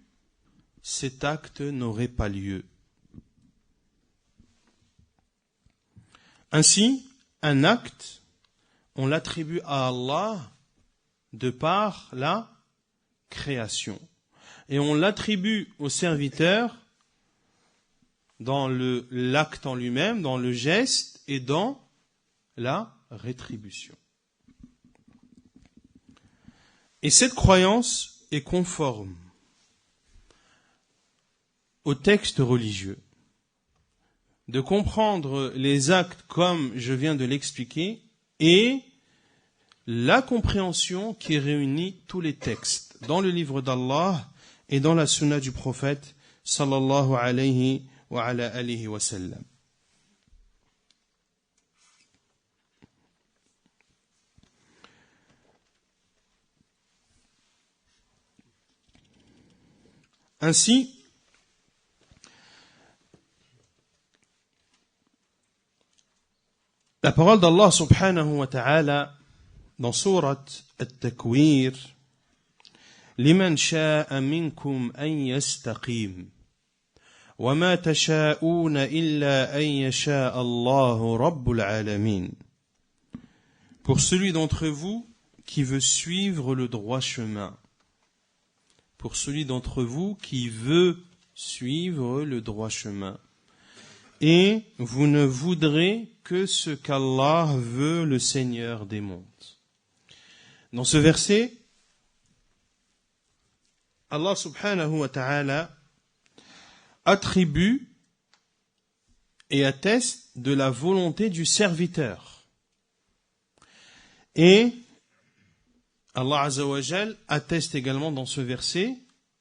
cet acte n'aurait pas lieu. Ainsi, un acte, on l'attribue à Allah de par la création. Et on l'attribue au serviteur dans l'acte en lui-même, dans le geste et dans la rétribution. Et cette croyance est conforme au texte religieux. De comprendre les actes comme je viens de l'expliquer et la compréhension qui réunit tous les textes dans le livre d'Allah et dans la sunna du prophète sallallahu alayhi wa ala alihi wa sallam. Ainsi, la parole d'Allah subhanahu wa ta'ala dans sourate At-Takwir, لمن شاء منكم أن يستقيم وما تشاءون إلا أن يشاء الله رب العالمين. Pour celui d'entre vous qui veut suivre le droit chemin. Pour celui d'entre vous qui veut suivre le droit chemin. Et vous ne voudrez que ce qu'Allah veut, le Seigneur des mondes. Dans ce verset, Allah subhanahu wa ta'ala attribue et atteste de la volonté du serviteur. Et Allah azza wa jal atteste également dans ce verset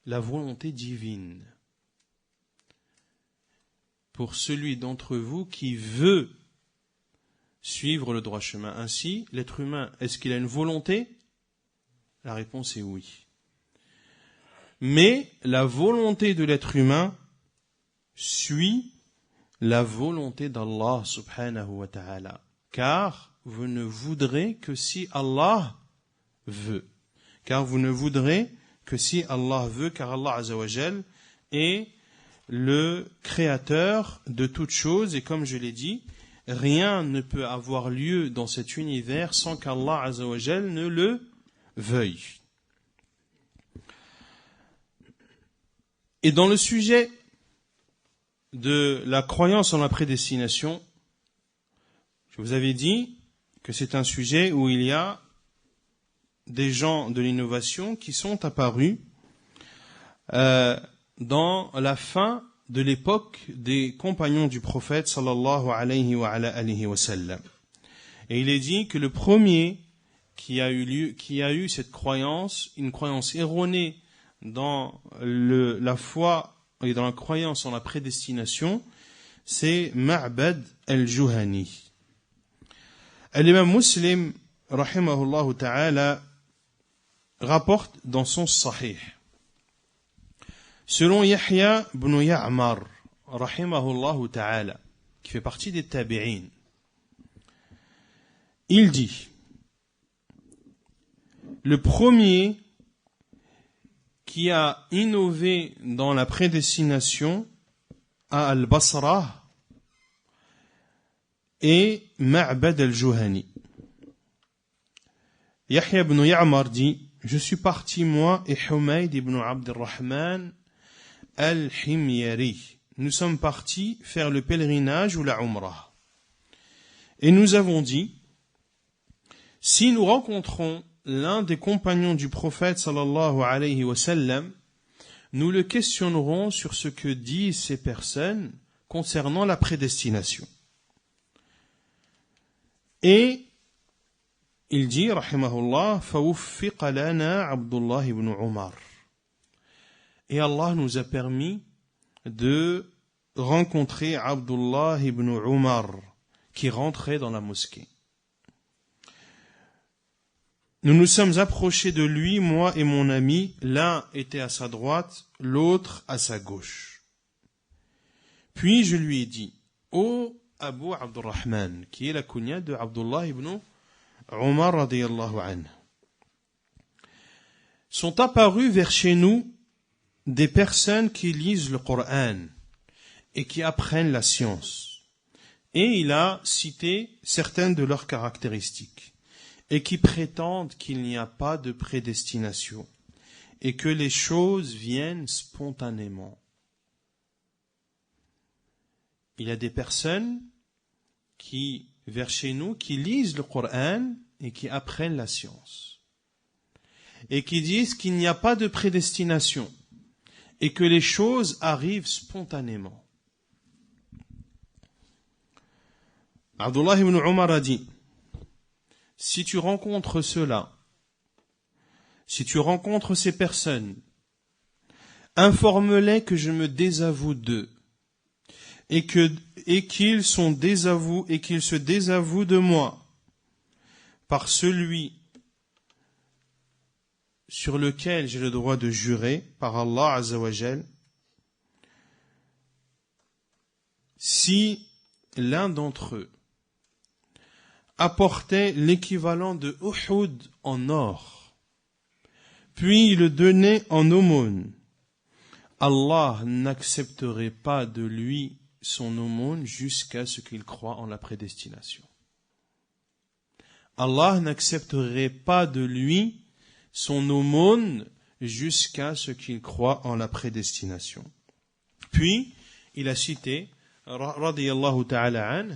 la volonté divine. Pour celui d'entre vous qui veut suivre le droit chemin. Ainsi, l'être humain, est-ce qu'il a une volonté? La réponse est oui. Mais la volonté de l'être humain suit la volonté d'Allah subhanahu wa ta'ala. Car vous ne voudrez que si Allah veut. Car vous ne voudrez que si Allah veut, car Allah azza wa jal est le créateur de toutes choses, et comme je l'ai dit, rien ne peut avoir lieu dans cet univers sans qu'Allah azza wa jal ne le veuille. Et dans le sujet de la croyance en la prédestination, je vous avais dit que c'est un sujet où il y a des gens de l'innovation qui sont apparus dans la fin de l'époque des compagnons du prophète sallallahu alayhi wa ala alihi wa sallam. Et il est dit que le premier qui a eu cette croyance, une croyance erronée dans la foi et dans la croyance en la prédestination, c'est Ma'bad al-Juhani. L'imam Muslim, rahimahullah ta'ala, rapporte dans son Sahih. Selon Yahya ibn Ya'mar, rahimahullah ta'ala, qui fait partie des tabi'in, il dit, le premier qui a innové dans la prédestination à Al-Basra est Ma'bad al-Juhani. Yahya ibn Ya'mar dit, je suis parti moi et Humayd ibn Abdurrahman al-Himyari. Nous sommes partis faire le pèlerinage ou la Umrah. Et nous avons dit, si nous rencontrons l'un des compagnons du prophète sallallahu alayhi wa sallam, nous le questionnerons sur ce que disent ces personnes concernant la prédestination. Et il dit, rahimahullah, فَوُفِّقَ لَنَا Abdullah ibn Umar. Et Allah nous a permis de rencontrer Abdullah ibn Umar, qui rentrait dans la mosquée. Nous nous sommes approchés de lui, moi et mon ami, l'un était à sa droite, l'autre à sa gauche. Puis je lui ai dit, ô Abu Abdurrahman, qui est la kunya de Abdullah ibn Umar radiyallahu anhu, sont apparus vers chez nous des personnes qui lisent le Coran et qui apprennent la science. Et il a cité certaines de leurs caractéristiques et qui prétendent qu'il n'y a pas de prédestination et que les choses viennent spontanément. Il y a des personnes qui, vers chez nous, qui lisent le Coran et qui apprennent la science et qui disent qu'il n'y a pas de prédestination et que les choses arrivent spontanément. Abdullah ibn Umar a dit, si tu rencontres cela, si tu rencontres ces personnes, informe-les que je me désavoue d'eux et qu'ils se désavouent de moi par celui sur lequel j'ai le droit de jurer, par Allah Azza wa Jal, si l'un d'entre eux apportait l'équivalent de Uhud en or, puis le donnait en aumône, Allah n'accepterait pas de lui son aumône jusqu'à ce qu'il croie en la prédestination. Allah n'accepterait pas de lui son aumône jusqu'à ce qu'il croie en la prédestination. Puis, il a cité, radiyallahu ta'ala anhu,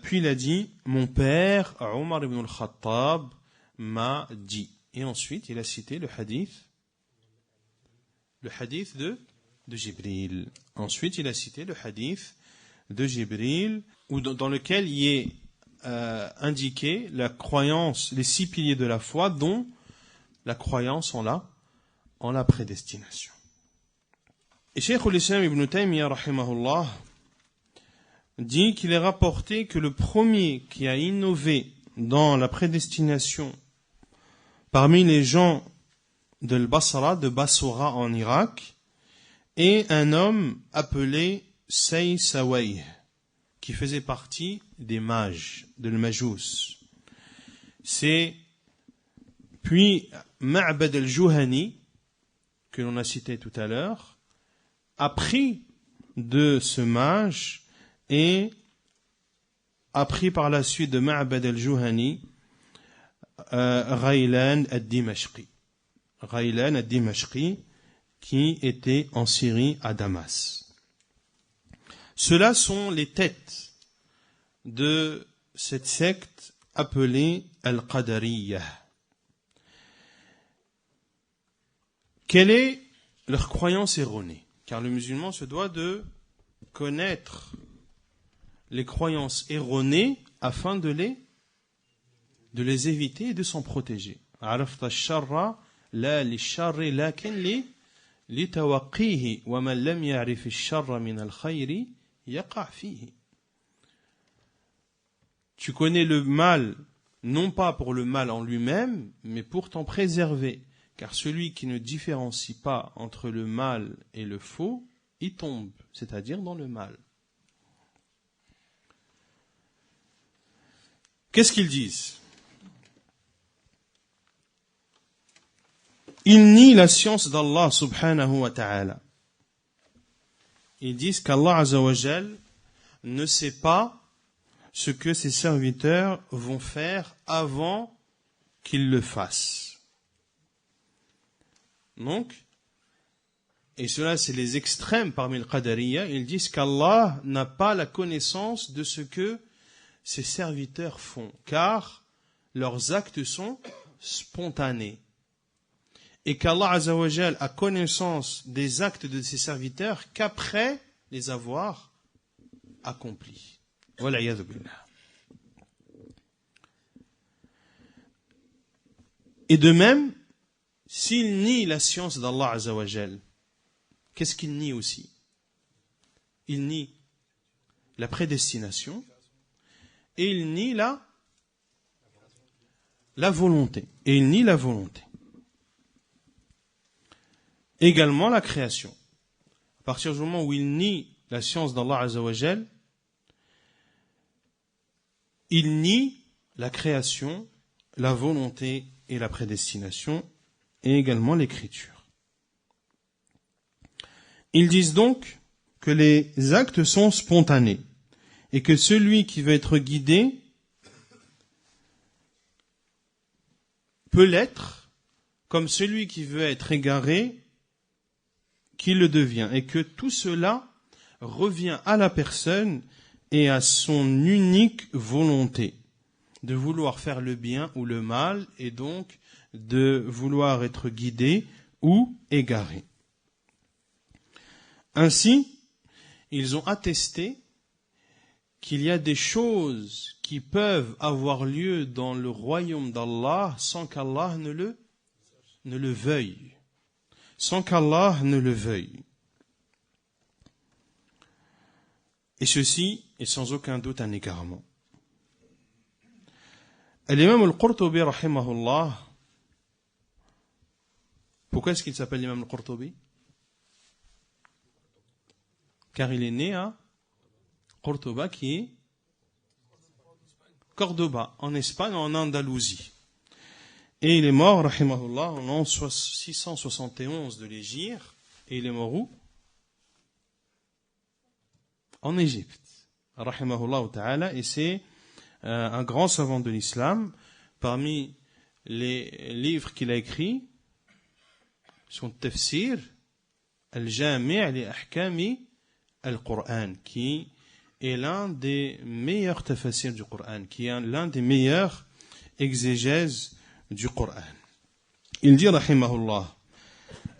puis il a dit, mon père, Omar ibn al-Khattab, m'a dit. Et ensuite, il a cité le hadith de Jibril. Ensuite, il a cité le hadith de Jibril, dans lequel il est indiqué la croyance, les 6 piliers de la foi, dont la croyance en la prédestination. Et Cheikh al-Islam ibn Taymiyyah, rahimahullah, dit qu'il est rapporté que le premier qui a innové dans la prédestination parmi les gens de Basra en Irak, est un homme appelé Say Sawayh, qui faisait partie des mages, de l'Majous. Puis Ma'bad al-Juhani, que l'on a cité tout à l'heure, a pris de ce mage et a pris par la suite de Ma'bad al-Juhani Ghaylan al-Dimashqi. Ghaylan al-Dimashqi, qui était en Syrie à Damas. Ceux-là sont les têtes de cette secte appelée Al-Qadariyah. Quelle est leur croyance erronée? Car le musulman se doit de connaître les croyances erronées afin de les éviter et de s'en protéger. عرفت الشر لا للشر لكن لتوقيه ومن لم يعرف الشر من الخير يقع فيه. Tu connais le mal non pas pour le mal en lui-même, mais pour t'en préserver. Car celui qui ne différencie pas entre le mal et le faux, il tombe, c'est-à-dire dans le mal. Qu'est-ce qu'ils disent? Ils nient la science d'Allah subhanahu wa ta'ala. Ils disent qu'Allah Azza wa Jal ne sait pas ce que ses serviteurs vont faire avant qu'ils le fassent. Donc, et cela c'est les extrêmes parmi le Qadariyya, ils disent qu'Allah n'a pas la connaissance de ce que ses serviteurs font, car leurs actes sont spontanés. Et qu'Allah Azza wa Jal a connaissance des actes de ses serviteurs qu'après les avoir accomplis. Wal'iyadhu billah. Et de même, s'il nie la science d'Allah Azza wa Jal, qu'est-ce qu'il nie aussi? Il nie la prédestination et il nie la volonté. Et il nie la volonté. Également la création. À partir du moment où il nie la science d'Allah Azza wa Jal, il nie la création, la volonté et la prédestination. et également l'écriture. Ils disent donc que les actes sont spontanés et que celui qui veut être guidé peut l'être comme celui qui veut être égaré qui le devient, et que tout cela revient à la personne et à son unique volonté de vouloir faire le bien ou le mal, et donc de vouloir être guidé ou égaré. Ainsi, ils ont attesté qu'il y a des choses qui peuvent avoir lieu dans le royaume d'Allah sans qu'Allah ne le veuille. Sans qu'Allah ne le veuille. Et ceci est sans aucun doute un égarement. L'imam al-Qurtubi, rahimahullah, pourquoi est-ce qu'il s'appelle l'imam al-Qurtubi? Car il est né à Cordoba, qui est Cordoba, en Espagne, en Andalousie. Et il est mort, rahimahullah, en l'an 671 de l'Hégire. Et il est mort où? En Égypte, rahimahullah ta'ala. Et c'est un grand savant de l'islam. Parmi les livres qu'il a écrits, son tafsir, Al-Jami' li Ahkami Al-Qur'an, qui est l'un des meilleurs tafsirs du Coran, qui est l'un des meilleurs exégèses du Coran. Il dit, rahimahullah,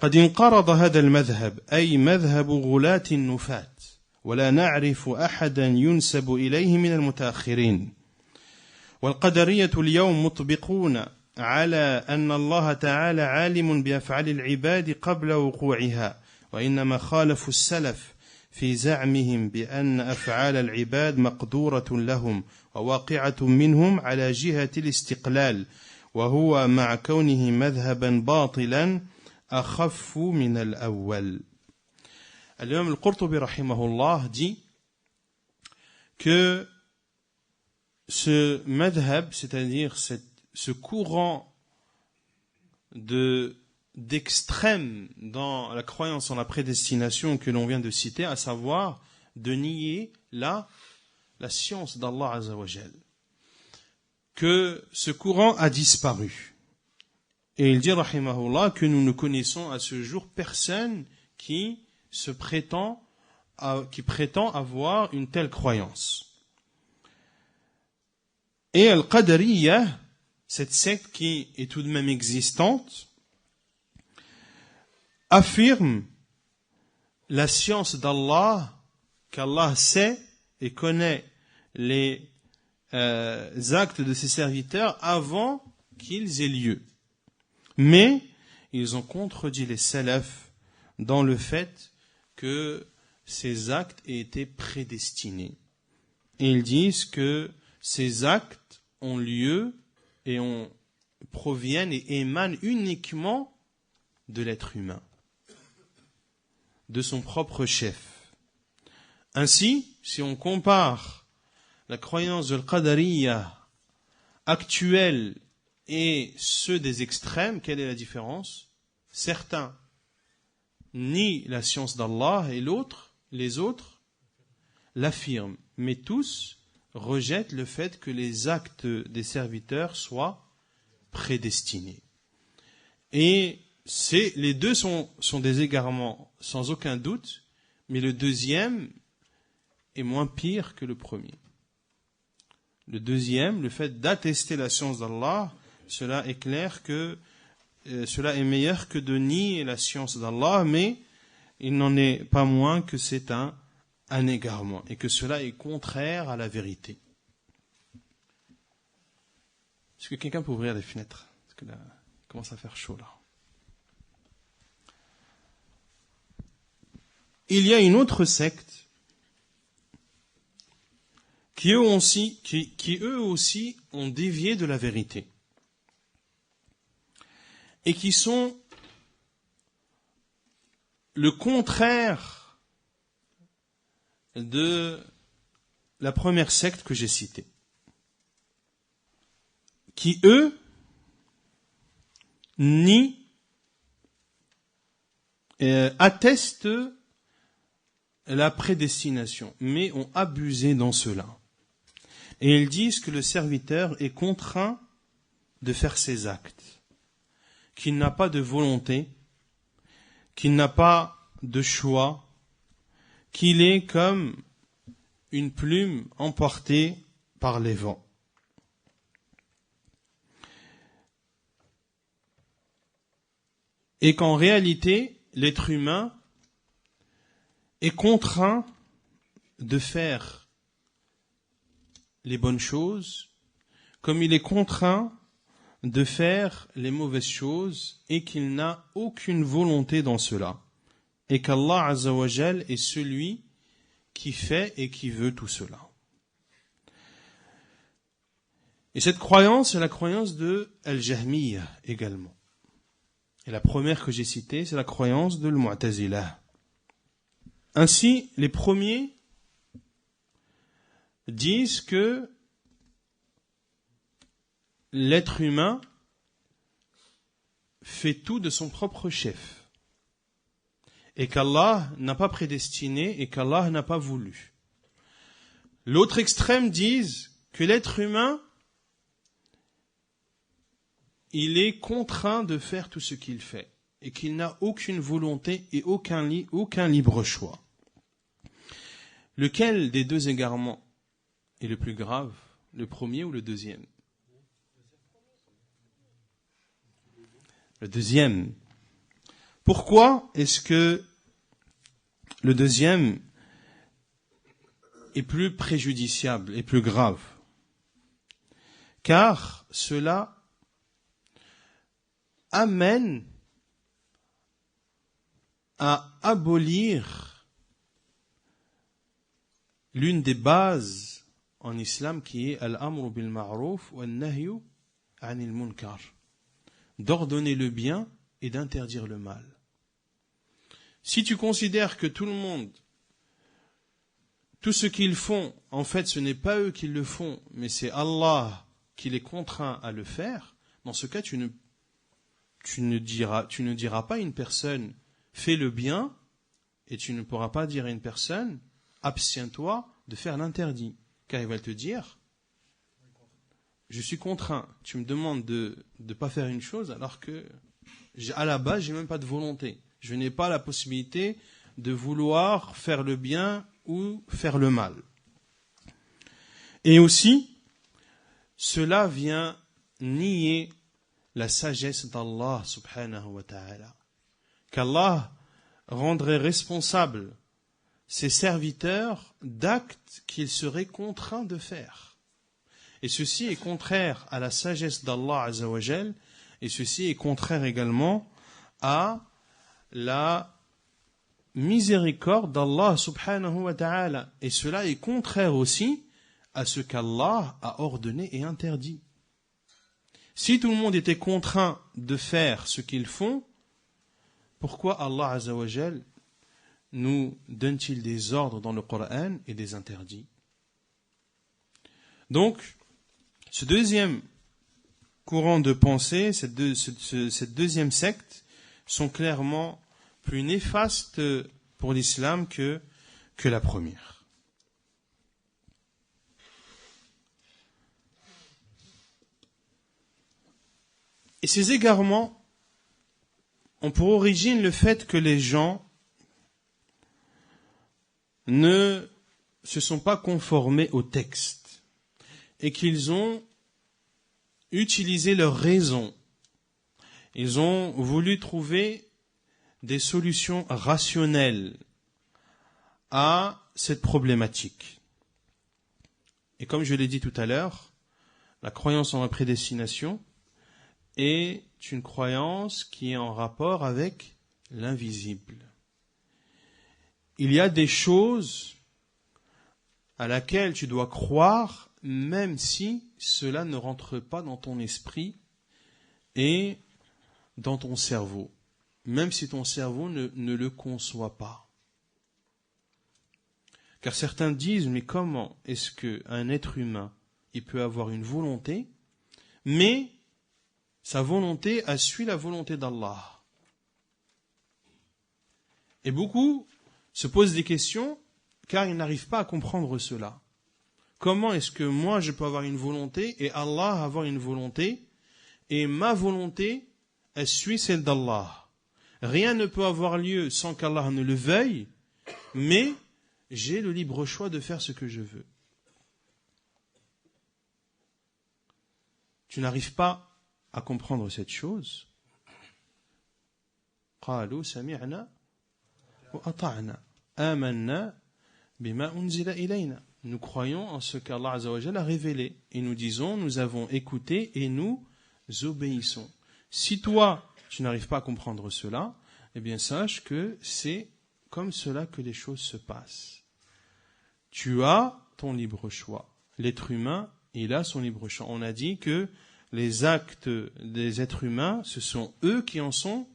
قد انقرض هذا المذهب أي مذهب غلاة النفاة ولا نعرف أحدا ينسب إليه من المتأخرين والقدرية اليوم مطبقون على أن الله تعالى عالم بأفعال العباد قبل وقوعها وإنما خالفوا السلف في زعمهم بأن أفعال العباد مقدورة لهم وواقعة منهم على جهة الاستقلال وهو مع كونه مذهبا باطلا أخف من الأول. L'imam al-Qurtubi rahimahullah dit que ce madhab, c'est-à-dire ce courant d'extrême dans la croyance en la prédestination que l'on vient de citer, à savoir de nier la science d'Allah Azza wa Jal, que ce courant a disparu. Et il dit, rahimahullah, que nous ne connaissons à ce jour personne qui prétend avoir une telle croyance. Et Al-Qadariyya, cette secte qui est tout de même existante, affirme la science d'Allah, qu'Allah sait et connaît les actes de ses serviteurs avant qu'ils aient lieu. Mais ils ont contredit les salafs dans le fait que ces actes aient été prédestinés. Et ils disent que ces actes ont lieu et proviennent et émanent uniquement de l'être humain, de son propre chef. Ainsi, si on compare la croyance de l'Qadariyya actuelle et ceux des extrêmes, quelle est la différence? Certains nient la science d'Allah et les autres l'affirment. Mais tous rejettent le fait que les actes des serviteurs soient prédestinés. Et les deux sont des égarements sans aucun doute, mais le deuxième est moins pire que le premier. Le deuxième, le fait d'attester la science d'Allah, cela est clair que cela est meilleur que de nier la science d'Allah, mais il n'en est pas moins que c'est un égarement et que cela est contraire à la vérité. Est-ce que quelqu'un peut ouvrir les fenêtres? Parce que là, il commence à faire chaud là. Il y a une autre secte qui eux aussi ont dévié de la vérité et qui sont le contraire de la première secte que j'ai citée, qui eux nient attestent la prédestination, mais ont abusé dans cela. Et ils disent que le serviteur est contraint de faire ses actes, qu'il n'a pas de volonté, qu'il n'a pas de choix, qu'il est comme une plume emportée par les vents. Et qu'en réalité, l'être humain est contraint de faire les bonnes choses, comme il est contraint de faire les mauvaises choses, et qu'il n'a aucune volonté dans cela. Et qu'Allah Azza wa Jal est celui qui fait et qui veut tout cela. Et cette croyance est la croyance de Al-Jahmiyya également. Et la première que j'ai citée, c'est la croyance de Al-Mu'tazila. Ainsi, les premiers disent que l'être humain fait tout de son propre chef et qu'Allah n'a pas prédestiné et qu'Allah n'a pas voulu. L'autre extrême disent que l'être humain, il est contraint de faire tout ce qu'il fait et qu'il n'a aucune volonté et aucun libre choix. Lequel des deux égarements est le plus grave, le premier ou le deuxième? Le deuxième. Pourquoi est-ce que le deuxième est plus préjudiciable et plus grave? Car cela amène à abolir l'une des bases en islam qui est al-amru bil ma'ruf wa an-nahyu 'anil munkar, d'ordonner le bien et d'interdire le mal. Si tu considères que tout le monde, tout ce qu'ils font, en fait ce n'est pas eux qui le font, mais c'est Allah qui les contraint à le faire, dans ce cas tu ne diras pas à une personne fais le bien, et tu ne pourras pas dire à une personne abstiens-toi de faire l'interdit, car il va te dire je suis contraint, tu me demandes de ne pas faire une chose alors que à la base j'ai même pas de volonté, je n'ai pas la possibilité de vouloir faire le bien ou faire le mal. Et aussi cela vient nier la sagesse d'Allah subhanahu wa ta'ala, qu'Allah rendrait responsable ses serviteurs d'actes qu'ils seraient contraints de faire. Et ceci est contraire à la sagesse d'Allah Azza wa Jal, et ceci est contraire également à la miséricorde d'Allah subhanahu wa ta'ala. Et cela est contraire aussi à ce qu'Allah a ordonné et interdit. Si tout le monde était contraint de faire ce qu'ils font, pourquoi Allah Azza wa Jal nous donne-t-il des ordres dans le Coran et des interdits? Donc, ce deuxième courant de pensée, cette deuxième secte, sont clairement plus néfastes pour l'islam que la première. Et ces égarements ont pour origine le fait que les gens ne se sont pas conformés au texte et qu'ils ont utilisé leur raison. Ils ont voulu trouver des solutions rationnelles à cette problématique. Et comme je l'ai dit tout à l'heure, la croyance en la prédestination est une croyance qui est en rapport avec l'invisible. Il y a des choses à laquelle tu dois croire, même si cela ne rentre pas dans ton esprit et dans ton cerveau, même si ton cerveau ne le conçoit pas. Car certains disent, mais comment est-ce qu'un être humain, il peut avoir une volonté, mais sa volonté a suivi la volonté d'Allah? Et beaucoup se posent des questions car ils n'arrivent pas à comprendre cela. Comment est-ce que moi je peux avoir une volonté et Allah avoir une volonté et ma volonté, elle suit celle d'Allah. Rien ne peut avoir lieu sans qu'Allah ne le veuille, mais j'ai le libre choix de faire ce que je veux. Tu n'arrives pas à comprendre cette chose. قالوا سمعنا وأطعنا آمنا بما أنزل إلينا. Nous croyons en ce qu'Allah Azza wa Jalla a révélé et nous disons nous avons écouté et nous obéissons. Si toi tu n'arrives pas à comprendre cela, eh bien sache que c'est comme cela que les choses se passent. Tu as ton libre choix. L'être humain, il a son libre choix. On a dit que les actes des êtres humains, ce sont eux qui en sont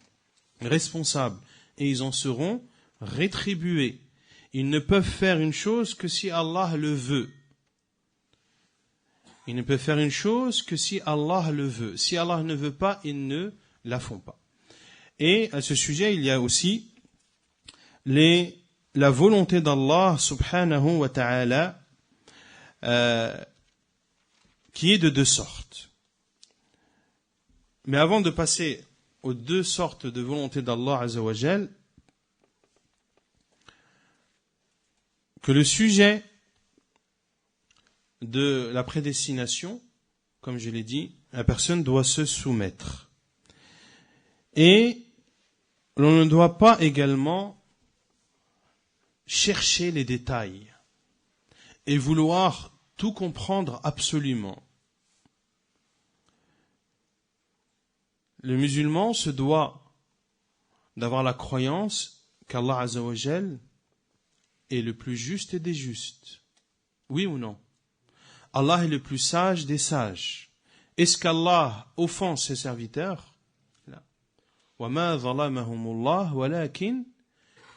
responsables et ils en seront rétribués. Ils ne peuvent faire une chose que si Allah le veut. Ils ne peuvent faire une chose que si Allah le veut. Si Allah ne veut pas, ils ne la font pas. Et à ce sujet, il y a aussi la volonté d'Allah subhanahu wa ta'ala qui est de deux sortes. Mais avant de passer aux deux sortes de volonté d'Allah Azza wa Jal, que le sujet de la prédestination, comme je l'ai dit, la personne doit se soumettre. Et l'on ne doit pas également chercher les détails et vouloir tout comprendre absolument. Le musulman se doit d'avoir la croyance qu'Allah Azza wa Jal est le plus juste des justes. Oui ou non? Allah est le plus sage des sages. Est-ce qu'Allah offense ses serviteurs? La. وَمَا ظَلَمَهُمُ اللَّهُ وَلَكِنْ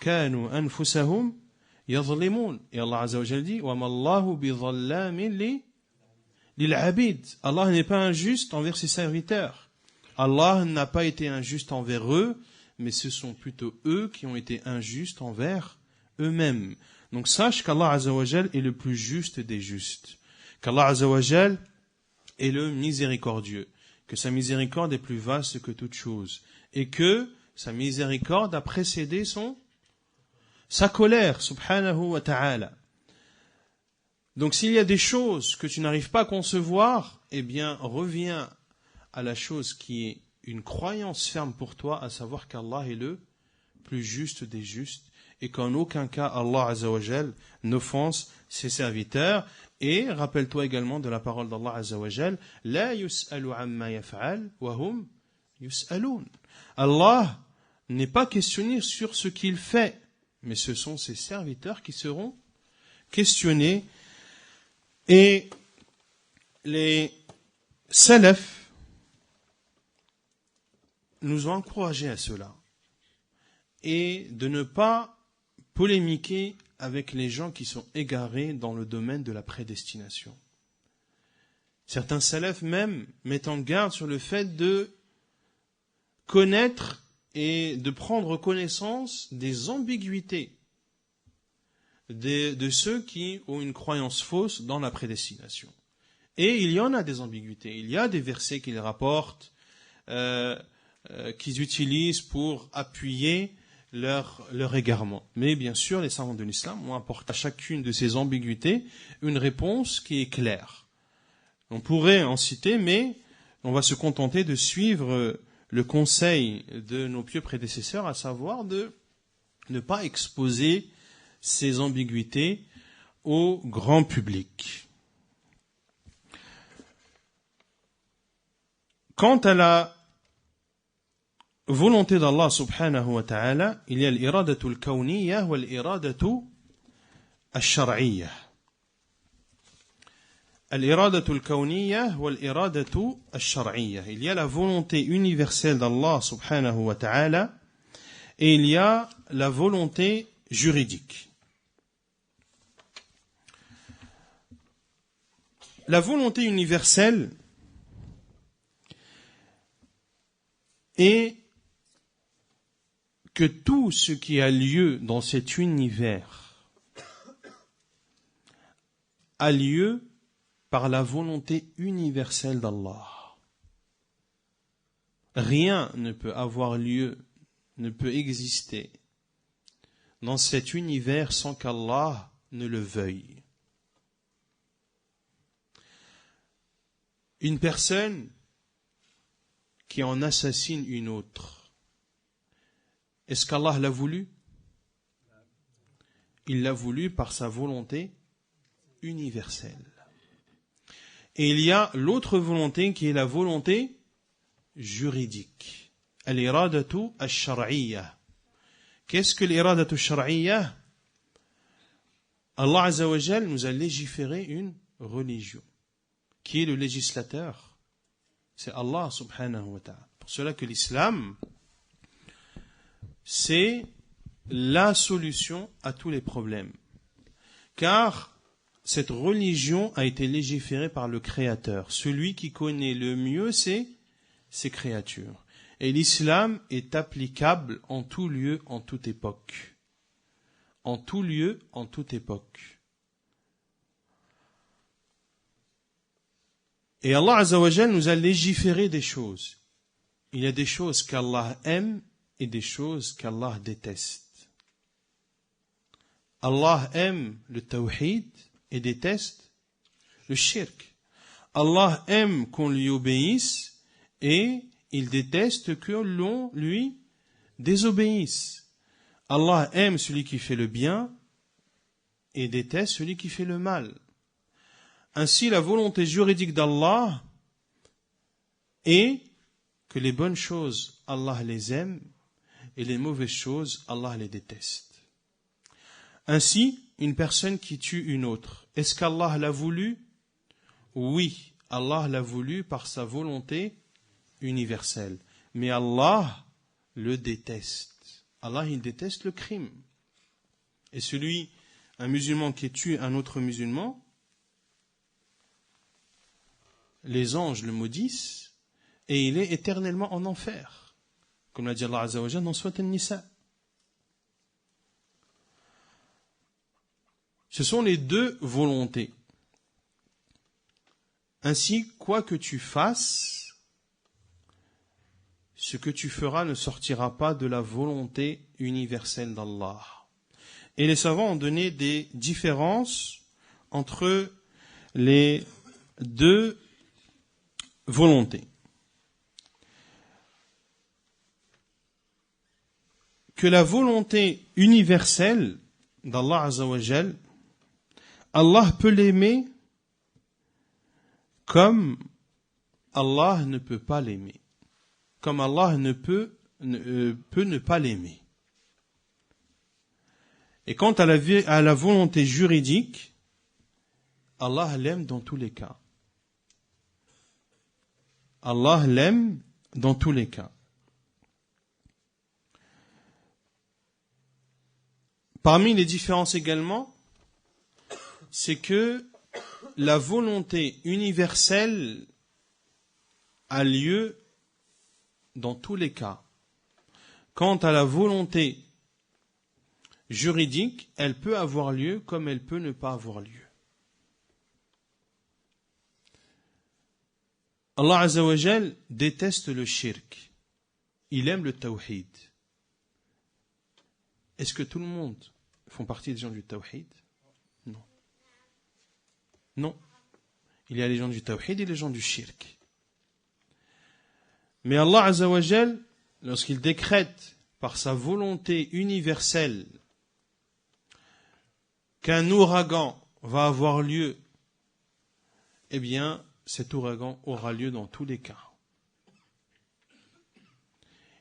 كَانُوا أَنفُسَهُمْ يَظْلِمُونَ. Et Allah Azza wa Jal dit وَمَا اللَّهُ بِظَلَّامٍ لِلْعَبِيدِ. Allah n'est pas injuste envers ses serviteurs. Allah n'a pas été injuste envers eux, mais ce sont plutôt eux qui ont été injustes envers eux-mêmes. Donc sache qu'Allah Azza wa Jal est le plus juste des justes. Qu'Allah Azza wa Jal est le miséricordieux. Que sa miséricorde est plus vaste que toute chose. Et que sa miséricorde a précédé sa colère, subhanahu wa ta'ala. Donc s'il y a des choses que tu n'arrives pas à concevoir, eh bien reviens à la chose qui est une croyance ferme pour toi, à savoir qu'Allah est le plus juste des justes et qu'en aucun cas Allah Azza wa Jal n'offense ses serviteurs. Et rappelle-toi également de la parole d'Allah Azza wa Jal, La yus'alu amma yaf'al wa hum yus'alun. Allah n'est pas questionné sur ce qu'il fait, mais ce sont ses serviteurs qui seront questionnés. Et les salafs nous ont encouragés à cela et de ne pas polémiquer avec les gens qui sont égarés dans le domaine de la prédestination. Certains salafs même mettent en garde sur le fait de connaître et de prendre connaissance des ambiguïtés de ceux qui ont une croyance fausse dans la prédestination. Et il y en a des ambiguïtés. Il y a des versets qu'ils rapportent, qu'ils utilisent pour appuyer leur égarement. Mais bien sûr, les savants de l'islam ont apporté à chacune de ces ambiguïtés une réponse qui est claire. On pourrait en citer, mais on va se contenter de suivre le conseil de nos pieux prédécesseurs, à savoir de ne pas exposer ces ambiguïtés au grand public. Quant à la volonté d'Allah subhanahu wa ta'ala, il y a l'iradatu al-kawniyya wa l'iradatu al-shar'iyya. L'iradatu al-kawniyya wa l'iradatu al-shar'iyya. Il y a la volonté universelle d'Allah subhanahu wa ta'ala et il y a la volonté juridique. La volonté universelle est que tout ce qui a lieu dans cet univers a lieu par la volonté universelle d'Allah. Rien ne peut avoir lieu, ne peut exister dans cet univers sans qu'Allah ne le veuille. Une personne qui en assassine une autre, est-ce qu'Allah l'a voulu? Il l'a voulu par sa volonté universelle. Et il y a l'autre volonté qui est la volonté juridique. Al-iradatu al-shar'iyya. Qu'est-ce que l'iradatu al-shar'iyya? Allah Azza wa Jal nous a légiféré une religion. Qui est le législateur? C'est Allah subhanahu wa ta'ala. Pour cela que l'islam, c'est la solution à tous les problèmes. Car cette religion a été légiférée par le Créateur. Celui qui connaît le mieux ses créatures. Et l'islam est applicable en tout lieu, en toute époque. En tout lieu, en toute époque. Et Allah Azza wa Jal nous a légiféré des choses. Il y a des choses qu'Allah aime et des choses qu'Allah déteste. Allah aime le tawhid et déteste le shirk. Allah aime qu'on lui obéisse et il déteste que l'on lui désobéisse. Allah aime celui qui fait le bien et déteste celui qui fait le mal. Ainsi, la volonté juridique d'Allah est que les bonnes choses, Allah les aime, et les mauvaises choses, Allah les déteste. Ainsi, une personne qui tue une autre, est-ce qu'Allah l'a voulu? Oui, Allah l'a voulu par sa volonté universelle. Mais Allah le déteste. Allah, il déteste le crime. Et un musulman qui tue un autre musulman, les anges le maudissent et il est éternellement en enfer. Comme l'a dit Allah Azza wa Jalla dans Surat An-Nisa. Ce sont les deux volontés. Ainsi, quoi que tu fasses, ce que tu feras ne sortira pas de la volonté universelle d'Allah. Et les savants ont donné des différences entre les deux volontés. Que la volonté universelle d'Allah Azza wa Jal, Allah peut l'aimer comme Allah ne peut pas l'aimer. Comme Allah peut ne pas l'aimer. Et quant à la volonté juridique, Allah l'aime dans tous les cas. Allah l'aime dans tous les cas. Parmi les différences également, c'est que la volonté universelle a lieu dans tous les cas. Quant à la volonté juridique, elle peut avoir lieu comme elle peut ne pas avoir lieu. Allah Azza wa Jal déteste le shirk. Il aime le tawhid. Est-ce que tout le monde font partie des gens du tawhid? Non. Non. Il y a les gens du tawhid et les gens du shirk. Mais Allah Azza wa Jal, lorsqu'il décrète par sa volonté universelle qu'un ouragan va avoir lieu, eh bien, cet ouragan aura lieu dans tous les cas.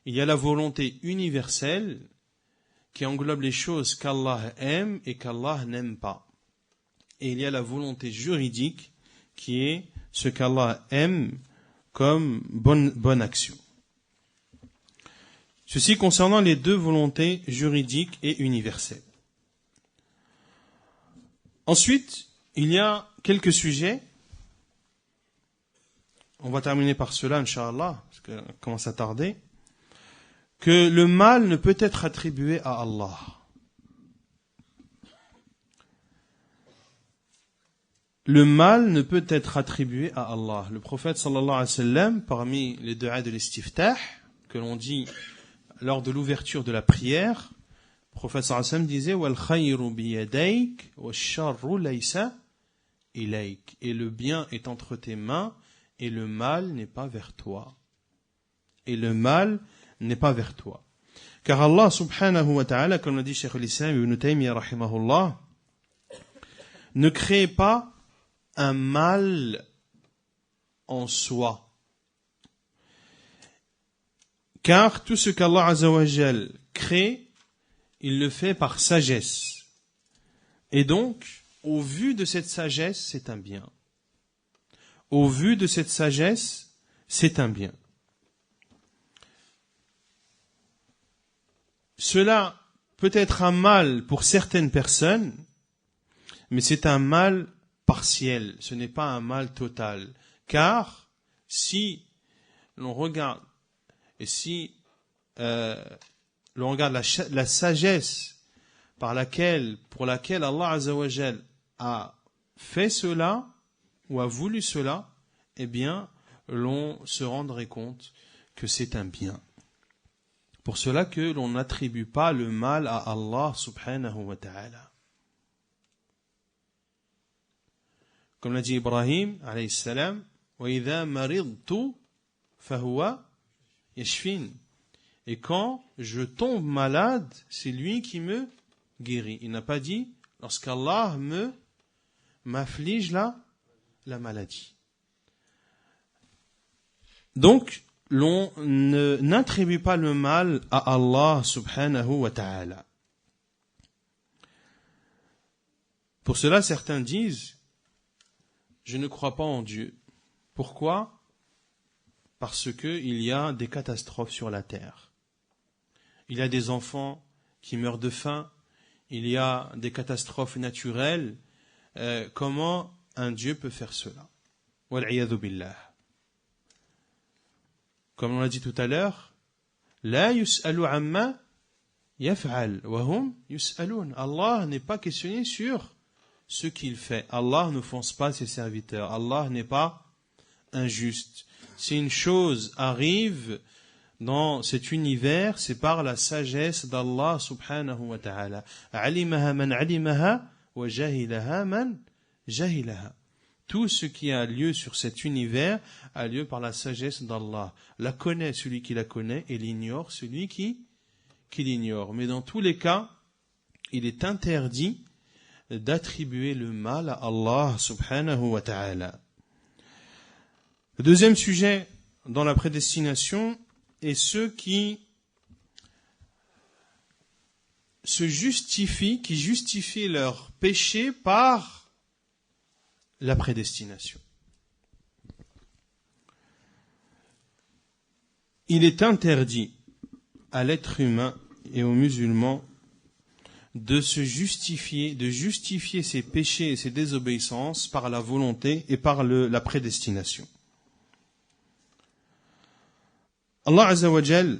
Il y a la volonté universelle qui englobe les choses qu'Allah aime et qu'Allah n'aime pas. Et il y a la volonté juridique qui est ce qu'Allah aime comme bonne action. Ceci concernant les deux volontés juridiques et universelles. Ensuite, il y a quelques sujets. On va terminer par cela, Inch'Allah, parce qu'on commence à tarder. que le mal ne peut être attribué à Allah. Le mal ne peut être attribué à Allah. Le prophète sallallahu alayhi wa sallam, parmi les du'a de l'istiftah, que l'on dit lors de l'ouverture de la prière, le prophète sallallahu alayhi wa sallam disait wal khayru biyadayk wash-sharru laysa ilayk. Et le bien est entre tes mains et le mal n'est pas vers toi. Et le mal n'est pas vers toi. Car Allah subhanahu wa ta'ala, comme l'a dit Cheikh al-Islam Ibn Taymiyyah rahimahullah, ne crée pas un mal en soi. Car tout ce qu'Allah Azza wa Jal crée, il le fait par sagesse. Et donc, au vu de cette sagesse, c'est un bien. Au vu de cette sagesse, c'est un bien. Cela peut être un mal pour certaines personnes, mais c'est un mal partiel, ce n'est pas un mal total. Car si l'on regarde, et si l'on regarde la sagesse pour laquelle Allah Azza wa Jal a fait cela, ou a voulu cela, eh bien, l'on se rendrait compte que c'est un bien. Pour cela que l'on n'attribue pas le mal à Allah subhanahu wa ta'ala. Comme l'a dit Ibrahim, alayhi salam, وَإِذَا مَرِضْتُ فَهُوَ يَشْفِينِ. Et quand je tombe malade, c'est lui qui me guérit. Il n'a pas dit, lorsqu'Allah m'afflige la maladie. Donc, l'on n'attribue pas le mal à Allah subhanahu wa ta'ala. Pour cela, certains disent, je ne crois pas en Dieu. Pourquoi ? Parce que il y a des catastrophes sur la terre. Il y a des enfants qui meurent de faim. Il y a des catastrophes naturelles. Comment un Dieu peut faire cela ? Wal'iyadhu billah. Comme on l'a dit tout à l'heure, la yus'alu amma yaf'al wa hum yus'alun. Allah n'est pas questionné sur ce qu'il fait. Allah ne fonce pas ses serviteurs. Allah n'est pas injuste. Si une chose arrive dans cet univers, c'est par la sagesse d'Allah subhanahu wa ta'ala. Alimaha man alimaha wa jahilaha man jahilaha. Tout ce qui a lieu sur cet univers a lieu par la sagesse d'Allah. La connaît celui qui la connaît et l'ignore celui qui l'ignore. Mais dans tous les cas, il est interdit d'attribuer le mal à Allah subhanahu wa ta'ala. Le deuxième sujet dans la prédestination est ceux qui justifient leur péché par la prédestination. Il est interdit à l'être humain et aux musulmans de justifier ses péchés et ses désobéissances par la volonté et par la prédestination. Allah Azza wa Jal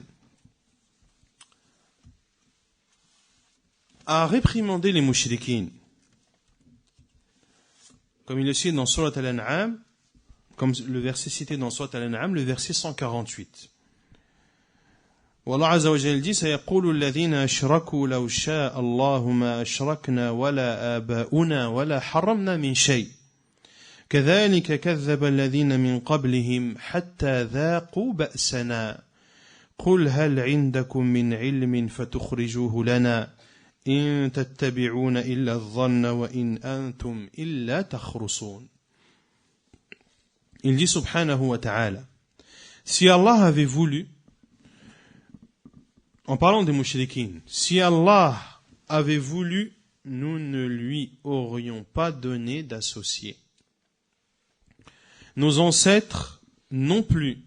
a réprimandé les mushrikines. Comme il le cite dans Surat Al-An'am, comme le verset cité dans Surat Al-An'am, le verset 148. والله عز وجل dit سيقول الذين أشركوا لو شاء الله ما أشركنا ولا آباؤنا ولا حرمنا من شيء كذلك كذب الذين من قبلهم حتى ذاقوا بأسنا قل هل عندكم من علم فتخرجوه لنا إن تتبعون إلا الظن وإن أنتم إلا تخرصون. Il dit subhanahu wa ta'ala, si Allah avait voulu, en parlant des mouchriquines, si Allah avait voulu, nous ne lui aurions pas donné d'associé. Nos ancêtres non plus,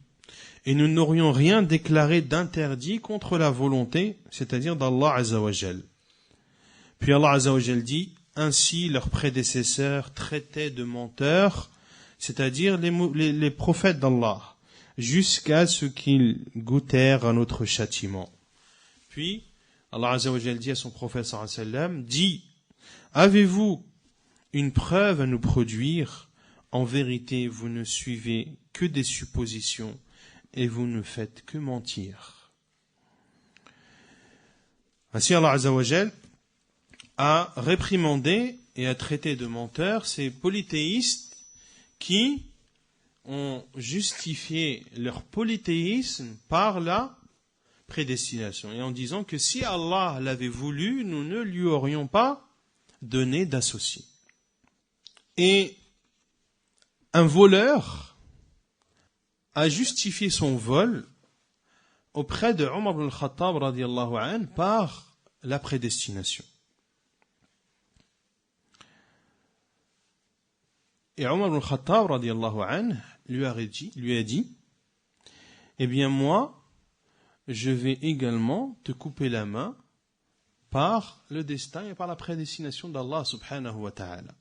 et nous n'aurions rien déclaré d'interdit contre la volonté, c'est-à-dire d'Allah Azza wa Jal. Puis Allah Azza wa Jal dit, ainsi leurs prédécesseurs traitaient de menteurs, c'est-à-dire les prophètes d'Allah, jusqu'à ce qu'ils goûtèrent à notre châtiment. Puis, Allah Azza wa Jalla dit à son prophète sallallahu alayhi wa sallam, dit, avez-vous une preuve à nous produire? En vérité, vous ne suivez que des suppositions et vous ne faites que mentir. Ainsi, Allah Azza wa Jalla a réprimandé et a traité de menteurs ces polythéistes qui ont justifié leur polythéisme par la prédestination et en disant que si Allah l'avait voulu, nous ne lui aurions pas donné d'associé. Et un voleur a justifié son vol auprès de Omar ibn al-Khattab radiyallahu anhu par la prédestination. Et Omar ibn al-Khattab radiyallahu anhu lui a dit, eh bien moi, je vais également te couper la main par le destin et par la prédestination d'Allah subhanahu wa ta'ala.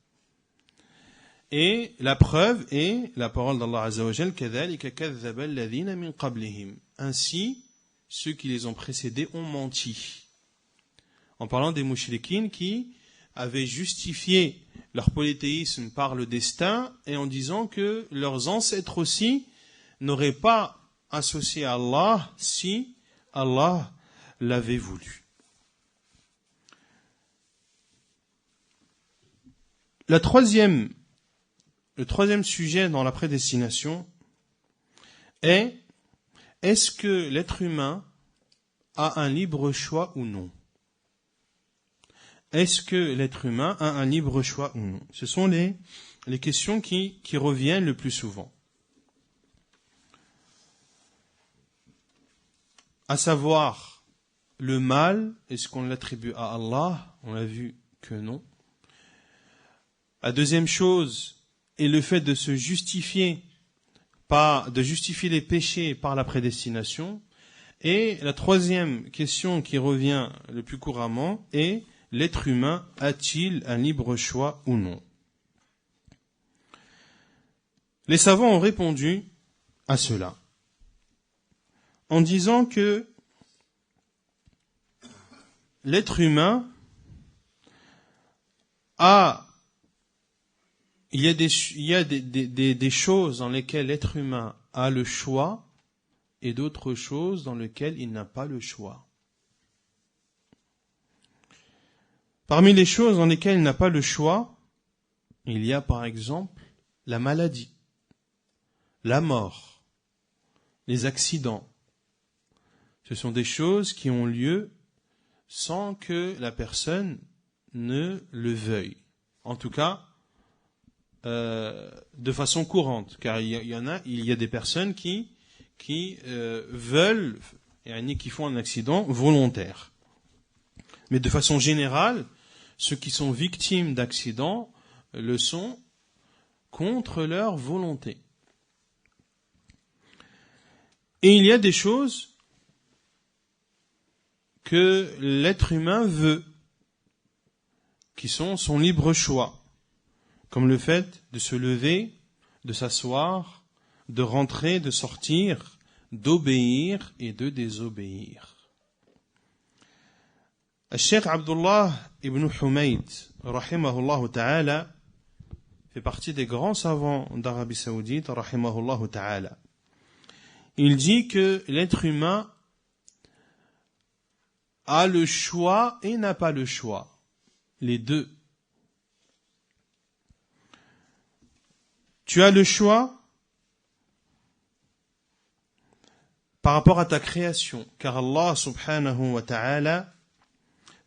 Et la preuve est la parole d'Allah azza wa jal, كَذَلِكَ كَذَّبَ الَّذِينَ مِنْ قَبْلِهِمْ. Ainsi, ceux qui les ont précédés ont menti. En parlant des mouchrikines qui avaient justifié leur polythéisme par le destin et en disant que leurs ancêtres aussi n'auraient pas associé à Allah si Allah l'avait voulu. Le troisième sujet dans la prédestination est: est-ce que l'être humain a un libre choix ou non? Est-ce que l'être humain a un libre choix ou non? Ce sont les questions qui reviennent le plus souvent. À savoir, le mal, est-ce qu'on l'attribue à Allah? On a vu que non. La deuxième chose est le fait de se justifier, de justifier les péchés par la prédestination. Et la troisième question qui revient le plus couramment est: l'être humain a-t-il un libre choix ou non? Les savants ont répondu à cela en disant que l'être humain il y a des choses dans lesquelles l'être humain a le choix et d'autres choses dans lesquelles il n'a pas le choix. Parmi les choses dans lesquelles il n'a pas le choix, il y a par exemple la maladie, la mort, les accidents. Ce sont des choses qui ont lieu sans que la personne ne le veuille. En tout cas, de façon courante, car il y a des personnes qui veulent, qui font un accident volontaire. Mais de façon générale, ceux qui sont victimes d'accidents le sont contre leur volonté. Et il y a des choses que l'être humain veut, qui sont son libre choix, comme le fait de se lever, de s'asseoir, de rentrer, de sortir, d'obéir et de désobéir. Cheikh Abdullah ibn Humayd, rahimahullah ta'ala, fait partie des grands savants d'Arabie Saoudite, rahimahullah ta'ala. Il dit que l'être humain a le choix et n'a pas le choix. Les deux. Tu as le choix par rapport à ta création, car Allah subhanahu wa ta'ala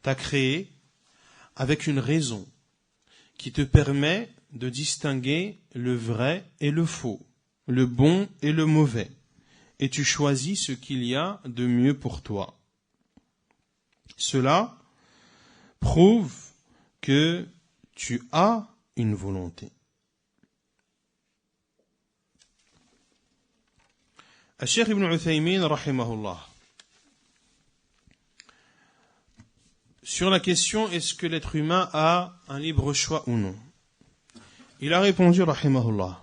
t'a créé avec une raison qui te permet de distinguer le vrai et le faux, le bon et le mauvais, et tu choisis ce qu'il y a de mieux pour toi. Cela prouve que tu as une volonté. Cheikh Ibn Uthaymin, rahimahullah, sur la question est-ce que l'être humain a un libre choix ou non, il a répondu, rahimahullah,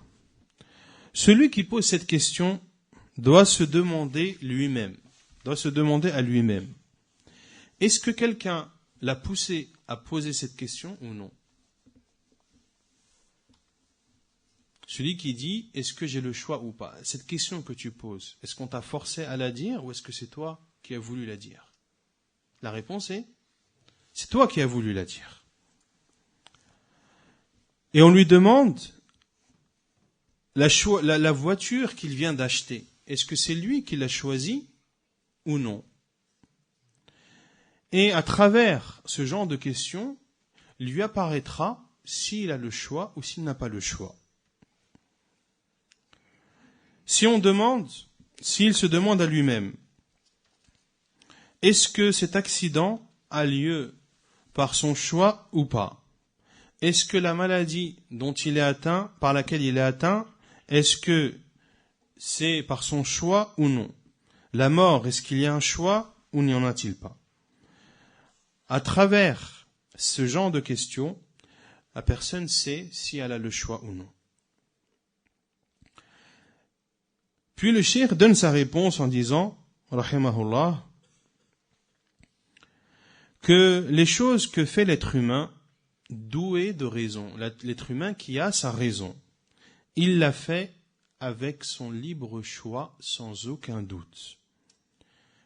celui qui pose cette question doit se demander à lui-même, Est-ce que quelqu'un l'a poussé à poser cette question ou non? Celui qui dit, est-ce que j'ai le choix ou pas? Cette question que tu poses, est-ce qu'on t'a forcé à la dire ou est-ce que c'est toi qui as voulu la dire? La réponse est, c'est toi qui as voulu la dire. Et on lui demande la voiture qu'il vient d'acheter. Est-ce que c'est lui qui l'a choisie ou non? Et à travers ce genre de questions, lui apparaîtra s'il a le choix ou s'il n'a pas le choix. Si on demande, s'il se demande à lui-même, est-ce que cet accident a lieu par son choix ou pas? Est-ce que la maladie dont il est atteint, par laquelle il est atteint, est-ce que c'est par son choix ou non? La mort, est-ce qu'il y a un choix ou n'y en a-t-il pas? À travers ce genre de questions, la personne sait si elle a le choix ou non. Puis le cheikh donne sa réponse en disant, rahimahullah, que les choses que fait l'être humain, doué de raison, l'être humain qui a sa raison, il l'a fait avec son libre choix sans aucun doute.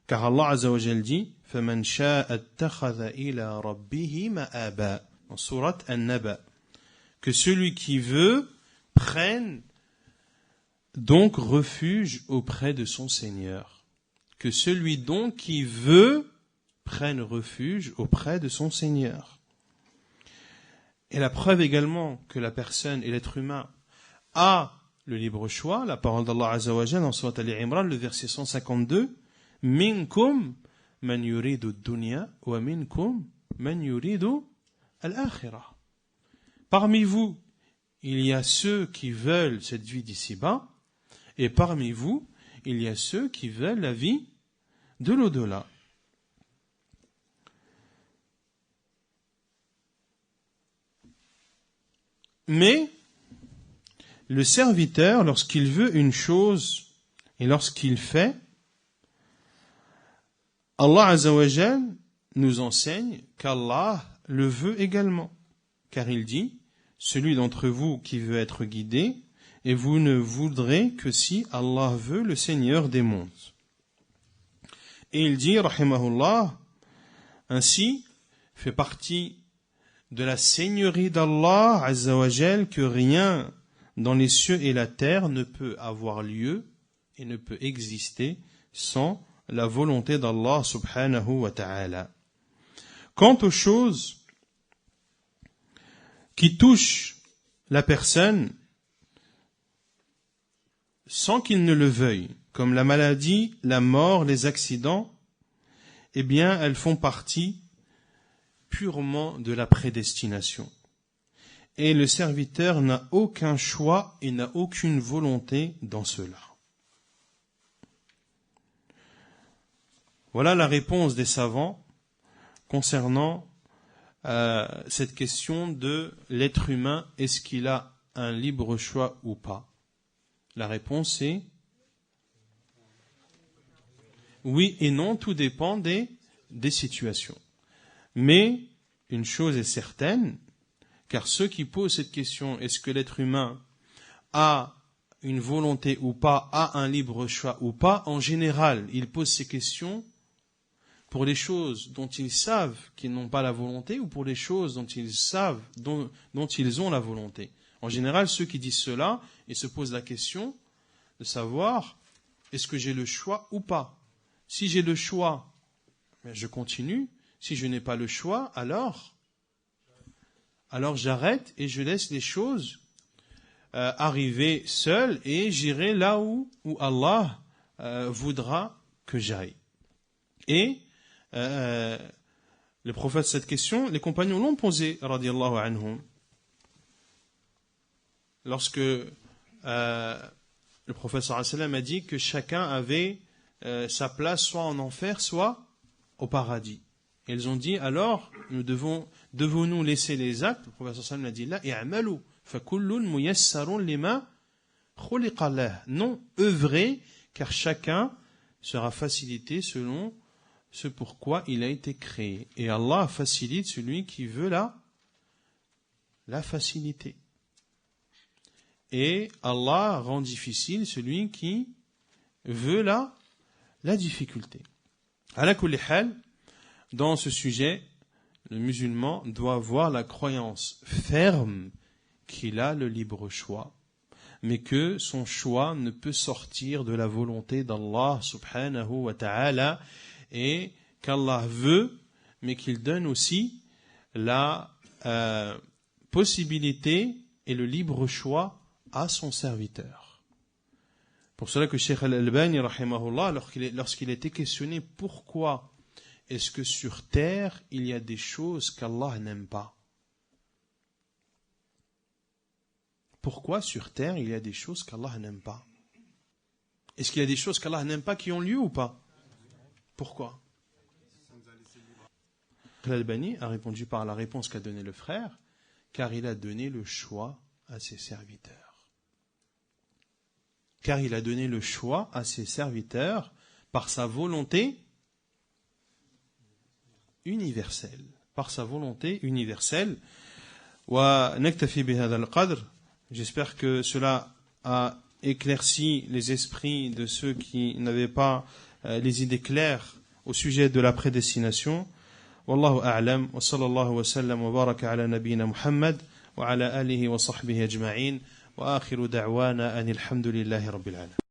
Car Allah Azza wa Jal dit, فَمَنْ شَاءَ اتَّخَذَ إِلَى رَبِّهِ مَآبًا, en sourate An-Naba, que celui qui veut prenne donc refuge auprès de son Seigneur. Que celui donc qui veut prenne refuge auprès de son Seigneur. Et la preuve également que la personne et l'être humain a le libre choix, la parole d'Allah Azza wa Jalla en sourate Al-Imran, le verset 152, Minkum man yuridu ad-dunya wa minkum man yuridu al-akhirah. Parmi vous, il y a ceux qui veulent cette vie d'ici-bas, et parmi vous, il y a ceux qui veulent la vie de l'au-delà. Mais le serviteur, lorsqu'il veut une chose et lorsqu'il fait, Allah Azza wa Jal nous enseigne qu'Allah le veut également. Car il dit, celui d'entre vous qui veut être guidé, et vous ne voudrez que si Allah veut, le Seigneur des mondes. Et il dit, rahimahullah, ainsi fait partie de la seigneurie d'Allah Azza wa Jal que rien dans les cieux et la terre ne peut avoir lieu et ne peut exister sans la volonté d'Allah subhanahu wa ta'ala. Quant aux choses qui touchent la personne sans qu'il ne le veuille, comme la maladie, la mort, les accidents, eh bien, elles font partie purement de la prédestination. Et le serviteur n'a aucun choix et n'a aucune volonté dans cela. Voilà la réponse des savants concernant cette question de l'être humain, est-ce qu'il a un libre choix ou pas? La réponse est oui et non, tout dépend des situations. Mais une chose est certaine, car ceux qui posent cette question, est-ce que l'être humain a une volonté ou pas, a un libre choix ou pas, en général, ils posent ces questions pour les choses dont ils savent qu'ils n'ont pas la volonté ou pour les choses dont ils savent, dont ils ont la volonté. En général, ceux qui disent cela, ils se posent la question de savoir, est-ce que j'ai le choix ou pas? Si j'ai le choix, je continue. Si je n'ai pas le choix, alors j'arrête et je laisse les choses arriver seules et j'irai là où Allah voudra que j'aille. Et le prophète, cette question, les compagnons l'ont posée, radiyallahu anhum. Lorsque le prophète sallallahu alayhi wa sallam a dit que chacun avait sa place soit en enfer, soit au paradis. Et ils ont dit, alors, devons-nous laisser les actes? Le prophète sallallahu alayhi wa sallam a dit, la i'malu, fa kullun muyassarun lima khuliqa lah. Non, œuvrez, car chacun sera facilité selon ce pourquoi il a été créé. Et Allah facilite celui qui veut la facilité. Et Allah rend difficile celui qui veut la difficulté. Ala kulli hal, dans ce sujet, le musulman doit avoir la croyance ferme qu'il a le libre choix, mais que son choix ne peut sortir de la volonté d'Allah subhanahu wa ta'ala, et qu'Allah veut, mais qu'il donne aussi la possibilité et le libre choix à son serviteur. Pour cela que Cheikh Al-Albani, rahimahullah, lorsqu'il était questionné pourquoi est-ce que sur terre il y a des choses qu'Allah n'aime pas? Pourquoi sur terre il y a des choses qu'Allah n'aime pas? Est-ce qu'il y a des choses qu'Allah n'aime pas qui ont lieu ou pas? Pourquoi? Al-Albani a répondu par la réponse qu'a donnée le frère, car il a donné le choix à ses serviteurs. Car il a donné le choix à ses serviteurs par sa volonté universelle. Par sa volonté universelle. Wa naktafi bihadha al-qadr. J'espère que cela a éclairci les esprits de ceux qui n'avaient pas les idées claires au sujet de la prédestination. Wallahu a'lam wa sallallahu wa sallam wa baraka ala nabiyyina Muhammad wa ala alihi wa sahbihi ajma'in wa akhiru da'wana anil hamdulillahi rabbil alamin.